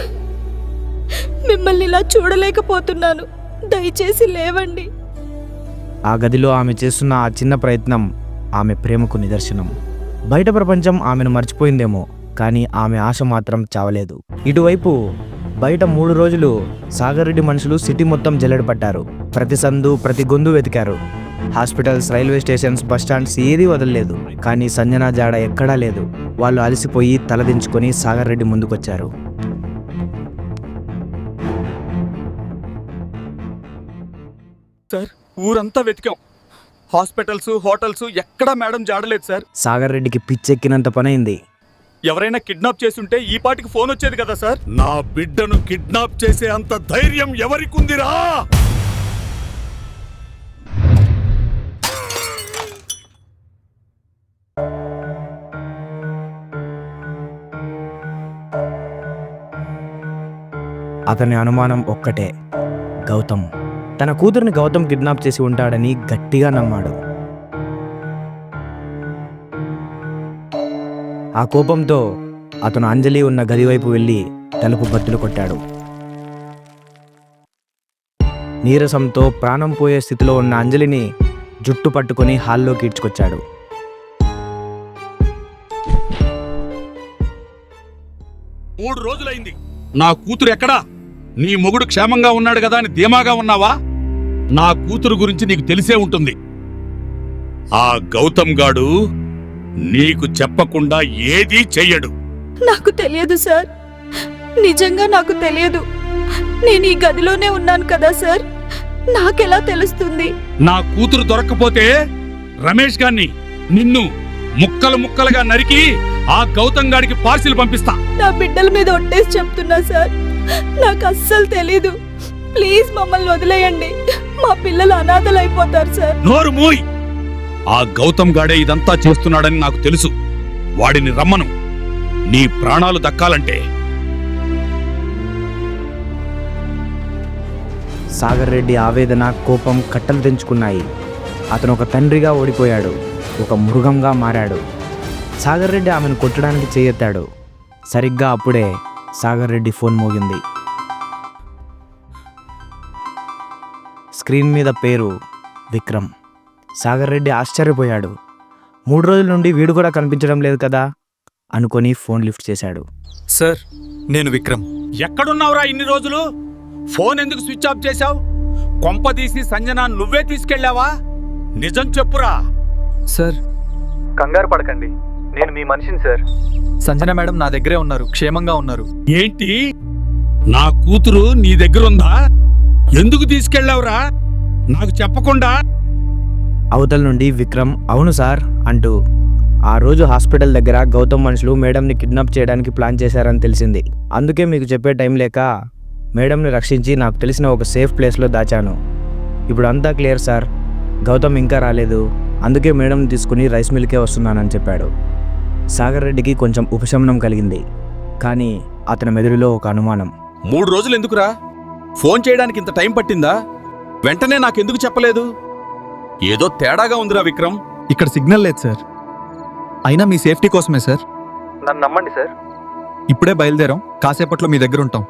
మిమ్మల్ని ఇలా చూడలేకపోతున్నాను, దయచేసి లేవండి. ఆ గదిలో ఆమె చేస్తున్న ఆ చిన్న ప్రయత్నం ఆమె ప్రేమకు నిదర్శనం. బయట ప్రపంచం ఆమెను మర్చిపోయిందేమో, కానీ ఆమె ఆశ మాత్రం చావలేదు. ఇటువైపు బయట 3 రోజులు సాగర్ రెడ్డి మనుషులు సిటీ మొత్తం జల్లెడ పట్టారు. ప్రతి సందు ప్రతి గొంతు వెతికారు. హాస్పిటల్స్, రైల్వే స్టేషన్స్, బస్టాండ్స్ ఏదీ వదలలేదు. కానీ సంజన జాడ ఎక్కడా లేదు. వాళ్ళు అలసిపోయి తలదించుకొని సాగర్ రెడ్డి ముందుకొచ్చారు. సార్, ఊరంతా వెతికాం. హాస్పిటల్స్, హోటల్స్ ఎక్కడా మేడం జాడలేదు సార్. సాగర్ రెడ్డికి పిచ్చెక్కినంత పనైంది. ఎవరైనా కిడ్నాప్ చేసుంటే ఈ పాటికి ఫోన్ వచ్చేది కదా సార్. నా బిడ్డను కిడ్నాప్ చేసే అంత ధైర్యం ఎవరికుందిరా? అతని అనుమానం ఒక్కటే, గౌతమ్. తన కూతురిని గౌతమ్ కిడ్నాప్ చేసి ఉంటాడని గట్టిగా నమ్మాడు. ఆ కోపంతో అతను అంజలి ఉన్న గది వైపు వెళ్ళి తలుపు బద్దలు కొట్టాడు. నీరసంతో ప్రాణం పోయే స్థితిలో ఉన్న అంజలిని జుట్టు పట్టుకొని హాల్లోకి ఈడ్చుకొచ్చాడు. మూడు రోజులైంది. నా కూతురు ఎక్కడా? నీ మొగుడు క్షేమంగా ఉన్నాడు కదా అని ధీమాగా ఉన్నావా? నా కూతురు గురించి నీకు తెలిసే ఉంటుంది. ఆ గౌతమ్ గాడు నీకు చెప్పకుండా ఏదీ చెయ్యడు. నాకు తెలియదు సార్, నిజంగా నాకు తెలియదు. నేను ఈ గదిలోనే ఉన్నాను కదా సార్, నాకెలా తెలుస్తుంది? నా కూతురు దొరక్కపోతే రమేష్ గాన్ని నిన్ను ముక్కలు ముక్కలుగా నరికి ఆ గౌతమ్ గాడికి పార్సిల్ పంపిస్తా. నా బిడ్డల మీద ఒట్టేసి చెప్తున్నా సార్, నాకు అస్సలు తెలీదు. ప్లీజ్ మమ్మల్ని వదిలేయండి, మా పిల్లలు అనాథలైపోతారు సార్. నోరు మూయ్. ఆ గౌతమ్ గాడే ఇదంతా చేస్తున్నాడని నాకు తెలుసు. వాడిని రమ్మను. నీ ప్రాణాలు దక్కాలంటే. సాగర్ రెడ్డి ఆవేదన, కోపం కట్టలు తెంచుకున్నాయి. అతను ఒక తండ్రిగా ఓడిపోయాడు, ఒక మృగంగా మారాడు. సాగర్ రెడ్డి ఆమెను కొట్టడానికి చేయెత్తాడు. సరిగ్గా అప్పుడే సాగర్ రెడ్డి ఫోన్ మోగింది. స్క్రీన్ మీద పేరు విక్రమ్. సాగర్ రెడ్డి ఆశ్చర్యపోయాడు. 3 రోజుల నుండి వీడు కూడా కనిపించడం లేదు కదా అనుకొని ఫోన్ లిఫ్ట్ చేశాడు. సార్, నేను విక్రమ్. ఎక్కడున్నావురా ఇన్ని రోజులు? ఫోన్ ఎందుకు స్విచ్ ఆఫ్ చేశావు? కొంపదీసి సంజన నువ్వే తీసుకెళ్ళావా? నిజం చెప్పురా. సార్, కంగారు పడకండి, నేను మీ మనిషిని సార్. సంజన మేడం నా దగ్గరే ఉన్నారు, క్షేమంగా ఉన్నారు. ఏంటి? నా కూతురు నీ దగ్గరుందా? ఎందుకు తీసుకెళ్ళావురా నాకు చెప్పకుండా? అవతల నుండి విక్రమ్ అవును సార్ అంటూ, ఆ రోజు హాస్పిటల్ దగ్గర గౌతమ్ మనుషులు మేడంని కిడ్నాప్ చేయడానికి ప్లాన్ చేశారని తెలిసింది. అందుకే మీకు చెప్పే టైం లేక మేడంని రక్షించి నాకు తెలిసిన ఒక సేఫ్ ప్లేస్లో దాచాను. ఇప్పుడు అంతా క్లియర్ సార్. గౌతమ్ ఇంకా రాలేదు, అందుకే మేడంని తీసుకుని రైస్ మిల్కే వస్తున్నానని చెప్పాడు. సాగర్ రెడ్డికి కొంచెం ఉపశమనం కలిగింది. కానీ అతని మెదడులో ఒక అనుమానం. 3 రోజులు ఎందుకురా? ఫోన్ చేయడానికి ఇంత టైం పట్టిందా? వెంటనే నాకెందుకు చెప్పలేదు? ఏదో తేడాగా ఉందిరా విక్రమ్. ఇక్కడ సిగ్నల్ లేదు సార్. అయినా మీ సేఫ్టీ కోసమే సార్. నన్ను నమ్మండి సార్. ఇప్పుడే బయలుదేరాం, కాసేపట్లో మీ దగ్గర ఉంటాం.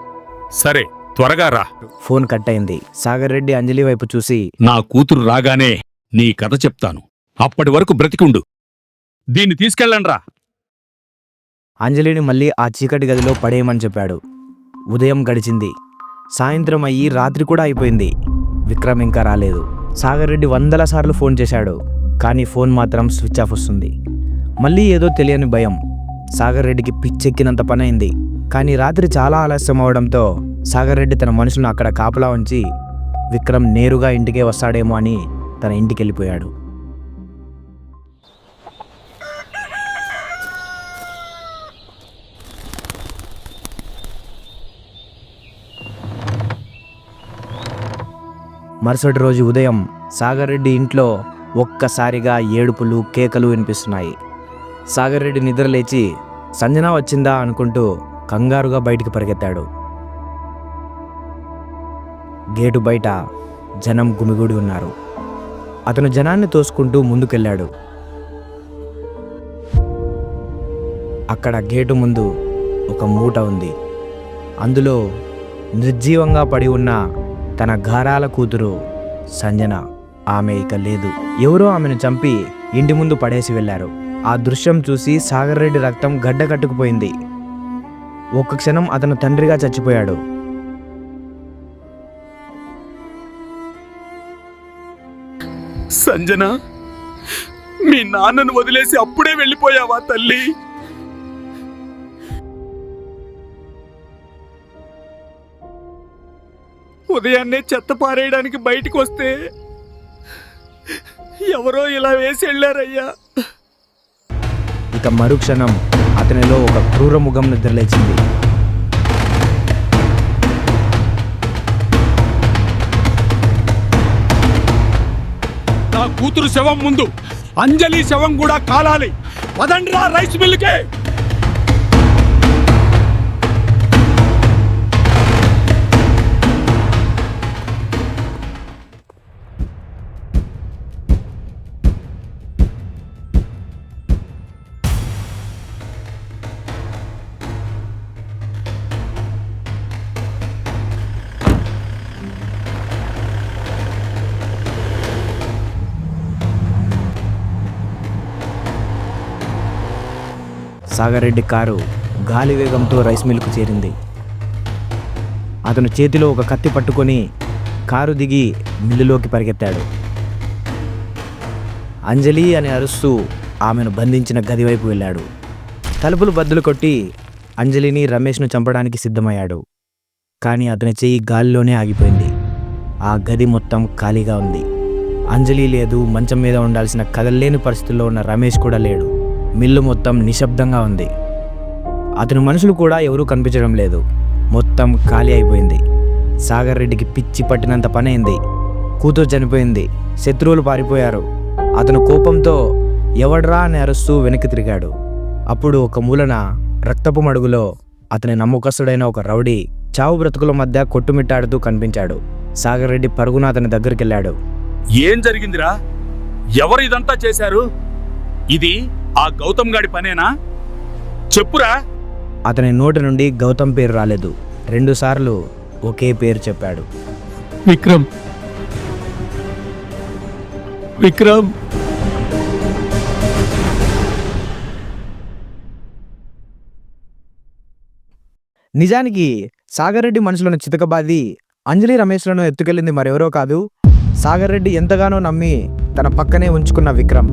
సరే, త్వరగా రా. ఫోన్ కట్ అయింది. సాగర్ రెడ్డి అంజలి వైపు చూసి, నా కూతురు రాగానే నీ కథ చెప్తాను. అప్పటి వరకు బ్రతికుండు. దీన్ని తీసుకెళ్ళండ్రా. అంజలిని మళ్ళీ ఆ చీకటి గదిలో పడేయమని చెప్పాడు. ఉదయం గడిచింది, సాయంత్రం అయ్యి రాత్రి కూడా అయిపోయింది. విక్రమ్ ఇంకా రాలేదు. సాగర్ రెడ్డి 100 సార్లు ఫోన్ చేశాడు, కానీ ఫోన్ మాత్రం స్విచ్ ఆఫ్ వస్తుంది. మళ్ళీ ఏదో తెలియని భయం. సాగర్ రెడ్డికి పిచ్చెక్కినంత పనైంది. కానీ రాత్రి చాలా ఆలస్యం అవడంతో సాగర్ రెడ్డి తన మనుషులను అక్కడ కాపలా ఉంచి విక్రమ్ నేరుగా ఇంటికే వస్తాడేమో అని తన ఇంటికి వెళ్ళిపోయాడు. మరుసటి రోజు ఉదయం సాగర్ రెడ్డి ఇంట్లో ఒక్కసారిగా ఏడుపులు, కేకలు వినిపిస్తున్నాయి. సాగర్ రెడ్డి నిద్రలేచి సంజన వచ్చిందా అనుకుంటూ కంగారుగా బయటికి పరిగెత్తాడు. గేటు బయట జనం గుమిగూడి ఉన్నారు. అతను జనాన్ని తోసుకుంటూ ముందుకెళ్ళాడు. అక్కడ గేటు ముందు ఒక మూట ఉంది. అందులో నిర్జీవంగా పడి ఉన్న తన గారాల కూతురు సంజన. ఆమె ఇక లేదు. ఎవరో ఆమెను చంపి ఇంటి ముందు పడేసి వెళ్లారు. ఆ దృశ్యం చూసి సాగర్ రెడ్డి రక్తం గడ్డకట్టుకుపోయింది. ఒక్క క్షణం అతను తండ్రిగా చచ్చిపోయాడు. సంజన, మీ నాన్నను వదిలేసి అప్పుడే వెళ్ళిపోయావా తల్లి? ఉదయాన్నే చెత్త పారేయడానికి బయటికి వస్తే ఎవరో ఇలా వేసి వెళ్ళారయ్యా. ఇక మరుక్షణం అతనిలో ఒక క్రూర ముఖం నిద్రలేచింది. నా కూతురు శవం ముందు అంజలి శవం కూడా కాలాలి. పదండ్రా రైస్ మిల్లుకే. సాగర్ రెడ్డి కారు గాలి వేగంతో రైస్ మిల్కు చేరింది. అతను చేతిలో ఒక కత్తి పట్టుకొని కారు దిగి మిల్లులోకి పరిగెత్తాడు. అంజలి అని అరుస్తూ ఆమెను బంధించిన గది వైపు వెళ్ళాడు. తలుపులు బద్దలు కొట్టి అంజలిని రమేష్ను చంపడానికి సిద్ధమయ్యాడు. కానీ అతని చెయ్యి గాలిలోనే ఆగిపోయింది. ఆ గది మొత్తం ఖాళీగా ఉంది. అంజలి లేదు, మంచం మీద ఉండాల్సిన కదల్లేని పరిస్థితుల్లో ఉన్న రమేష్ కూడా లేడు. మిల్లు మొత్తం నిశ్శబ్దంగా ఉంది. అతని మనుషులు కూడా ఎవరూ కనిపించడం లేదు. మొత్తం ఖాళీ అయిపోయింది. సాగర్ రెడ్డికి పిచ్చి పట్టినంత పని అయింది. కూతురు చనిపోయింది, శత్రువులు పారిపోయారు. అతను కోపంతో ఎవడ్రా అని అరుస్తూ వెనక్కి తిరిగాడు. అప్పుడు ఒక మూలన రక్తపు మడుగులో అతని నమ్మకస్తుడైన ఒక రౌడీ చావు బ్రతుకుల మధ్య కొట్టుమిట్టాడుతూ కనిపించాడు. సాగర్ రెడ్డి పరుగున అతని దగ్గరికెళ్ళాడు. ఏం జరిగిందిరా? ఎవరు ఇదంతా చేశారు? ఇది ఆ గౌతమ్ గాడి పనేనా? చెప్పురా. అతని నోటి నుండి గౌతమ్ పేరు రాలేదు. 2 సార్లు ఒకే పేరు చెప్పాడు. విక్రమ్. విక్రమ్. నిజానికి సాగర్ రెడ్డి మనుషులను చితకబాది అంజలి రమేష్లను ఎత్తుకెళ్ళింది మరెవరో కాదు, సాగర్ రెడ్డి ఎంతగానో నమ్మి తన పక్కనే ఉంచుకున్న విక్రమ్.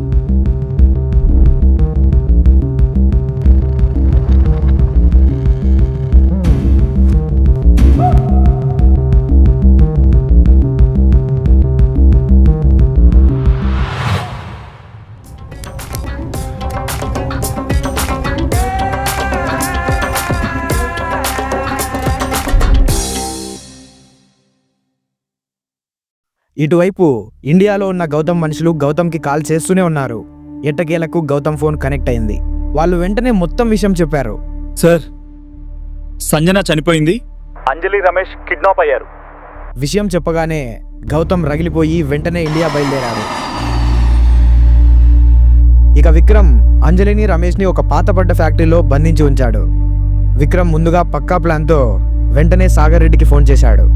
ఇటువైపు ఇండియాలో ఉన్న గౌతమ్ మనుషులు గౌతమ్కి కాల్ చేస్తూనే ఉన్నారు. ఎట్టకేలకు గౌతమ్ ఫోన్ కనెక్ట్ అయింది. వాళ్ళు వెంటనే మొత్తం విషయం చెప్పారు. సార్, సంజన చనిపోయింది. అంజలి రమేష్ కిడ్నాప్ అయ్యారు. విషయం చెప్పగానే గౌతమ్ రగిలిపోయి వెంటనే ఇండియా బయలుదేరారు. ఇక విక్రమ్ అంజలిని రమేష్ని ఒక పాతపడ్డ ఫ్యాక్టరీలో బంధించి ఉంచాడు. విక్రమ్ ముందుగా పక్కా ప్లాన్తో వెంటనే సాగర్ రెడ్డికి ఫోన్ చేశాడు.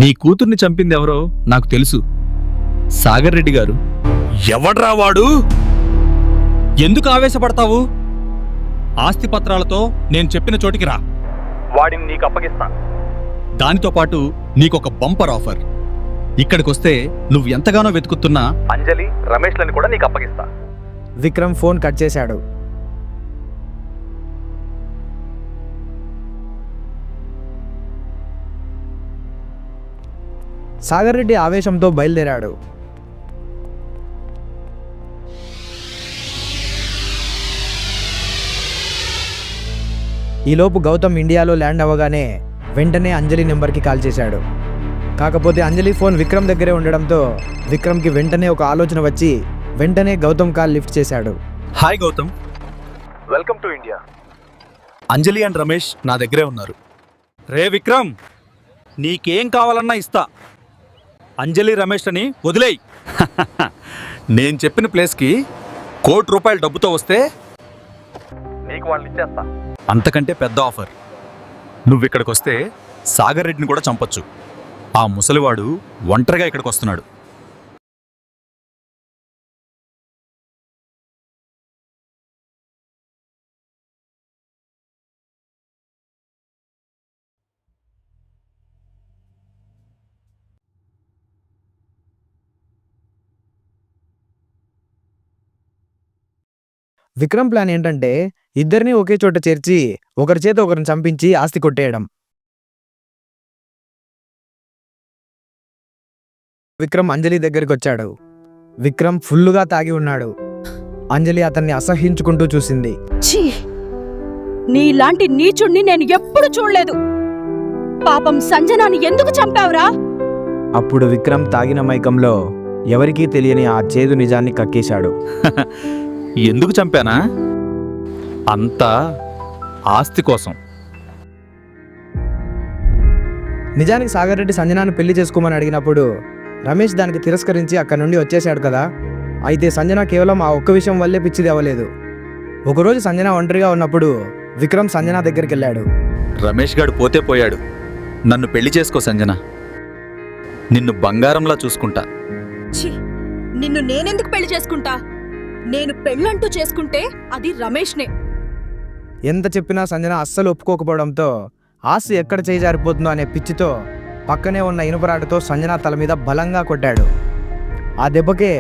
నీ కూతుర్ని చంపింది ఎవరో నాకు తెలుసు, సాగర్ రెడ్డి గారు. ఎవడ్రా వాడు? ఎందుకు ఆవేశపడతావు? ఆస్తి పత్రాలతో నేను చెప్పిన చోటికి రా. వాడిని నీకు అప్పగిస్తా. దానితో పాటు నీకొక బంపర్ ఆఫర్. ఇక్కడికొస్తే నువ్వు ఎంతగానో వెతుకుతున్నా అంజలి రమేష్లని కూడా నీకు అప్పగిస్తా. విక్రమ్ ఫోన్ కట్ చేశాడు. సాగర్ రెడ్డి ఆవేశంతో బయలుదేరాడు. ఈలోపు గౌతమ్ ఇండియాలో ల్యాండ్ అవ్వగానే వెంటనే అంజలి నెంబర్కి కాల్ చేశాడు. కాకపోతే అంజలి ఫోన్ విక్రమ్ దగ్గరే ఉండడంతో విక్రమ్కి వెంటనే ఒక ఆలోచన వచ్చి వెంటనే గౌతమ్ కాల్ లిఫ్ట్ చేశాడు. Hi Gautam, welcome to India. Anjali and Ramesh నా దగ్గరే ఉన్నారు. రే విక్రమ్, నీకేం కావాలన్నా ఇస్తా. అంజలి రమేష్ అని వదిలేయ్. నేను చెప్పిన ప్లేస్కి ₹1,00,00,000 డబ్బుతో వస్తే నీకు వాళ్ళు ఇచ్చేస్తా. అంతకంటే పెద్ద ఆఫర్. నువ్విక్కడికొస్తే సాగర్ రెడ్డిని కూడా చంపొచ్చు. ఆ ముసలివాడు ఒంటరిగా ఇక్కడికి వస్తున్నాడు. విక్రమ్ ప్లాన్ ఏంటంటే ఇద్దరిని ఒకే చోట చేర్చి ఒకరి చేత ఒకరిని చంపించి ఆస్తి కొట్టేయడం. విక్రమ్ అంజలి దగ్గరికి వచ్చాడు. విక్రమ్ ఫుల్లుగా తాగి ఉన్నాడు. అంజలి అతన్ని అసహ్యించుకుంటూ చూసింది. ఛీ, నీలాంటి నీచుణ్ణి నేను ఎప్పుడు చూడలేదు. పాపం సంజనాని ఎందుకు చంపావురా? అప్పుడు విక్రమ్ తాగిన మైకంలో ఎవరికీ తెలియని ఆ చేదు నిజాన్ని కక్కేశాడు. ఎందుకు చంపానా? అంతా ఆస్తి కోసం. నిజానికి సాగర్ రెడ్డి సంజనాను పెళ్లి చేసుకోమని అడిగినప్పుడు రమేష్ దానికి తిరస్కరించి అక్కడి నుండి వచ్చేశాడు కదా. అయితే సంజన కేవలం ఆ ఒక్క విషయం వల్లే పిచ్చిది అవ్వలేదు. ఒకరోజు సంజన ఒంటరిగా ఉన్నప్పుడు విక్రమ్ సంజన దగ్గరికి వెళ్ళాడు. రమేష్ గాడు పోతే పోయాడు. నన్ను పెళ్లి చేసుకో సంజన. నిన్ను బంగారంలా చూసుకుంటా. ఛీ, నిన్ను నేనెందుకు పెళ్లి చేసుకుంటా? నేను పెళ్ళంటూ చేసుకుంటే అది రమేష్నే. ఎంత చెప్పినా సంజన అస్సలు ఒప్పుకోకపోవడంతో ఆస్తి ఎక్కడ చేయి జారిపోతుందో అనే పిచ్చితో పక్కనే ఉన్న ఇనుపరాడుతో సంజన తల మీద బలంగా కొట్టాడు. ఆ దెబ్బకే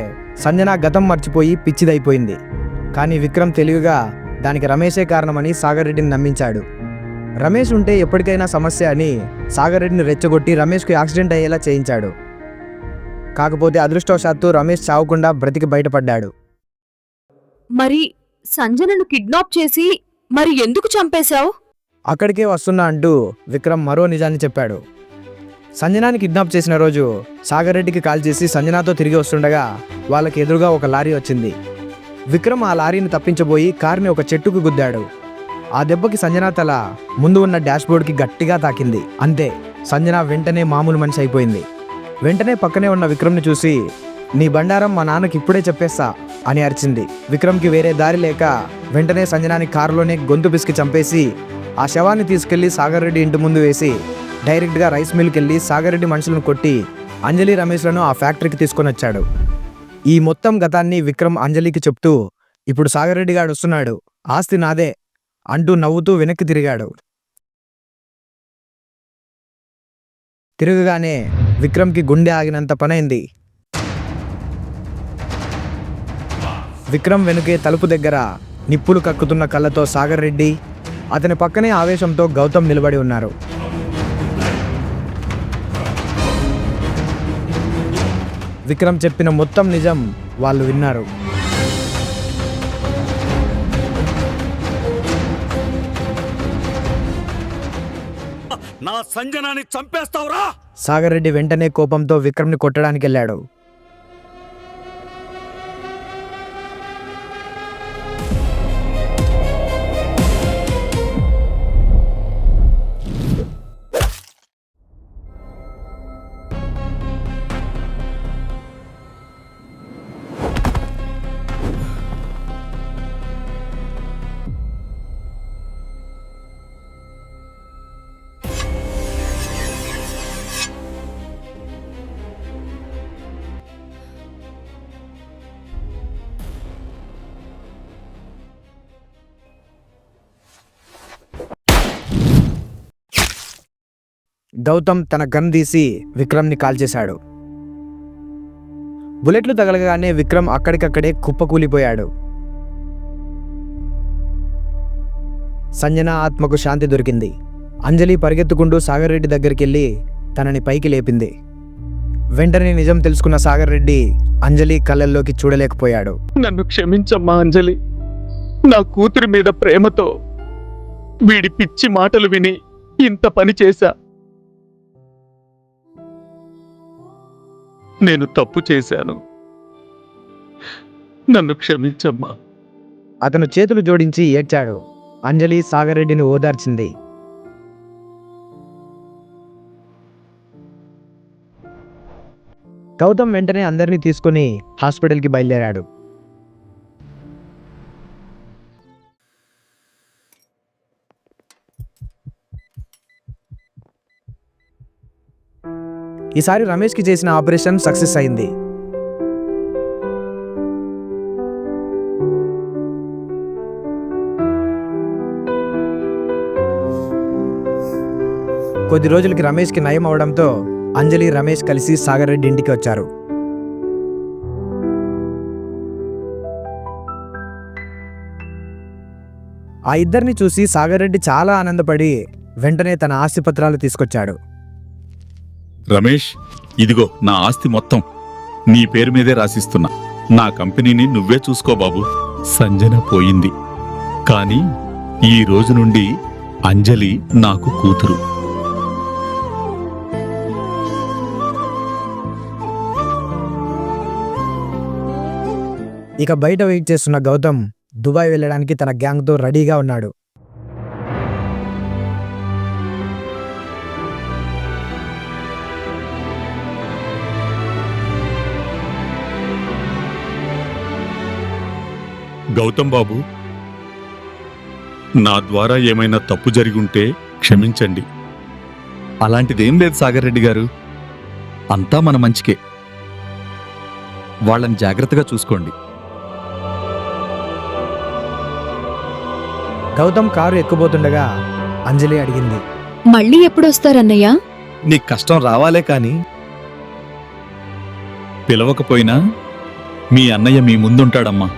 సంజన గతం మర్చిపోయి పిచ్చిదైపోయింది. కానీ విక్రమ్ తెలివిగా దానికి రమేషే కారణమని సాగర్ రెడ్డిని నమ్మించాడు. రమేష్ ఉంటే ఎప్పటికైనా సమస్య అని సాగర్ రెడ్డిని రెచ్చగొట్టి రమేష్కు యాక్సిడెంట్ అయ్యేలా చేయించాడు. కాకపోతే అదృష్టవశాత్తు రమేష్ చావకుండా బ్రతికి బయటపడ్డాడు. మరి సంజనను కిడ్నాప్ చేసి మరి ఎందుకు చంపేశావు? అక్కడికే వస్తున్నా అంటూ విక్రమ్ మరో నిజాన్ని చెప్పాడు. సంజనాని కిడ్నాప్ చేసిన రోజు సాగర్ రెడ్డికి కాల్ చేసి సంజనాతో తిరిగి వస్తుండగా వాళ్ళకి ఎదురుగా ఒక లారీ వచ్చింది. విక్రమ్ ఆ లారీని తప్పించబోయి కారుని ఒక చెట్టుకు గుద్దాడు. ఆ దెబ్బకి సంజన తల ముందు ఉన్న డాష్బోర్డ్కి గట్టిగా తాకింది. అంతే, సంజన వెంటనే మామూలు మనిషి అయిపోయింది. వెంటనే పక్కనే ఉన్న విక్రమ్ని చూసి, నీ బండారం మా నాన్నకి ఇప్పుడే చెప్పేస్తా అని అరిచింది. విక్రమ్కి వేరే దారి లేక వెంటనే సంజనాని కారులోనే గొంతు పిసికి చంపేసి ఆ శవాన్ని తీసుకెళ్లి సాగర్ రెడ్డి ఇంటి ముందు వేసి డైరెక్ట్గా రైస్ మిల్కి వెళ్ళి సాగర్ రెడ్డి మనుషులను కొట్టి అంజలి రమేష్లను ఆ ఫ్యాక్టరీకి తీసుకొని వచ్చాడు. ఈ మొత్తం గతాన్ని విక్రమ్ అంజలికి చెప్తూ, ఇప్పుడు సాగర్ రెడ్డి గాడు వస్తున్నాడు, ఆస్తి నాదే అంటూ నవ్వుతూ వెనక్కి తిరిగాడు. తిరగగానే విక్రమ్కి గుండె ఆగినంత పనైంది. విక్రమ్ వెనుకే తలుపు దగ్గర నిప్పులు కక్కుతున్న కళ్ళతో సాగర్ రెడ్డి, అతని పక్కనే ఆవేశంతో గౌతమ్ నిలబడి ఉన్నారు. విక్రమ్ చెప్పిన మొత్తం నిజం వాళ్ళు విన్నారు. నా సంజనాన్ని చంపేస్తావురా? సాగర్ రెడ్డి వెంటనే కోపంతో విక్రమ్ని కొట్టడానికి వెళ్ళాడు. గౌతమ్ తన గన్ తీసి విక్రమ్ని కాల్చేశాడు. బుల్లెట్లు తగలగానే విక్రమ్ అక్కడికక్కడే కుప్పకూలిపోయాడు. సంజన ఆత్మకు శాంతి దొరికింది. అంజలి పరిగెత్తుకుంటూ సాగర్ రెడ్డి దగ్గరికి వెళ్ళి తనని పైకి లేపింది. వెంటనే నిజం తెలుసుకున్న సాగర్ రెడ్డి అంజలి కళ్ళల్లోకి చూడలేకపోయాడు. నన్ను క్షమించమ్మా అంజలి. నా కూతురి మీద ప్రేమతో వీడి పిచ్చి మాటలు విని ఇంత పని చేశా. నేను తప్పు చేశాను. నన్ను క్షమించమ్మా. అతను చేతులు జోడించి ఏడ్చాడు. అంజలి సాగర్ రెడ్డిని ఓదార్చింది. గౌతమ్ వెంటనే అందరినీ తీసుకుని హాస్పిటల్కి బయలుదేరాడు. ఈసారి రమేష్కి చేసిన ఆపరేషన్ సక్సెస్ అయింది. కొద్ది రోజులకి రమేష్కి నయం అవడంతో అంజలి రమేష్ కలిసి సాగర్ రెడ్డి ఇంటికి వచ్చారు. ఆ ఇద్దరిని చూసి సాగర్ రెడ్డి చాలా ఆనందపడి వెంటనే తన ఆస్తిపత్రాలు తీసుకొచ్చాడు. రమేష్, ఇదిగో నా ఆస్తి మొత్తం నీ పేరు మీదే రాసిస్తున్నా. నా కంపెనీని నువ్వే చూసుకో బాబు. సంజన పోయింది, కానీ ఈ రోజు నుండి అంజలి నాకు కూతురు. ఇక బయట వెయిట్ చేస్తున్న గౌతమ్ దుబాయ్ వెళ్ళడానికి తన గ్యాంగ్తో రెడీగా ఉన్నాడు. గౌతమ్ బాబు, నా ద్వారా ఏమైనా తప్పు జరిగి ఉంటే క్షమించండి. అలాంటిదేం లేదు సాగర్ రెడ్డి గారు, అంతా మన మంచికే. వాళ్ళని జాగ్రత్తగా చూసుకోండి. గౌతమ్ కారు ఎక్కుబోతుండగా అంజలి అడిగింది, మళ్ళీ ఎప్పుడొస్తారన్నయ్య? నీకు కష్టం రావాలే కాని పిలవకపోయినా మీ అన్నయ్య మీ ముందుంటాడమ్మా.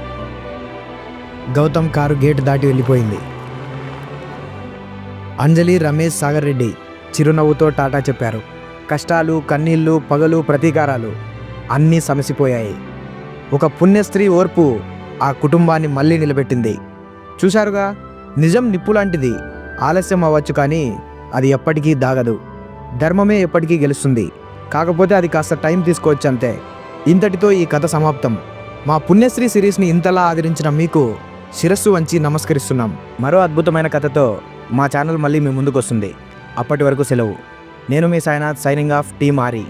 గౌతమ్ కారు గేటు దాటి వెళ్ళిపోయింది. అంజలి, రమేష్, సాగర్ రెడ్డి చిరునవ్వుతో టాటా చెప్పారు. కష్టాలు, కన్నీళ్లు, పగలు, ప్రతీకారాలు అన్నీ సమసిపోయాయి. ఒక పుణ్యస్త్రీ ఓర్పు ఆ కుటుంబాన్ని మళ్ళీ నిలబెట్టింది. చూశారుగా, నిజం నిప్పు లాంటిది. ఆలస్యం అవ్వచ్చు, కానీ అది ఎప్పటికీ దాగదు. ధర్మమే ఎప్పటికీ గెలుస్తుంది. కాకపోతే అది కాస్త టైం తీసుకోవచ్చు అంతే. ఇంతటితో ఈ కథ సమాప్తం. మా పుణ్యశ్రీ సిరీస్ని ఇంతలా ఆదరించిన మీకు శిరస్సు వంచి నమస్కరిస్తున్నాం. మరో అద్భుతమైన కథతో మా ఛానల్ మళ్ళీ మీ ముందుకు వస్తుంది. అప్పటి వరకు సెలవు. నేను మీ సాయినాథ్, సైనింగ్ ఆఫ్, టీమ్ ఆరి.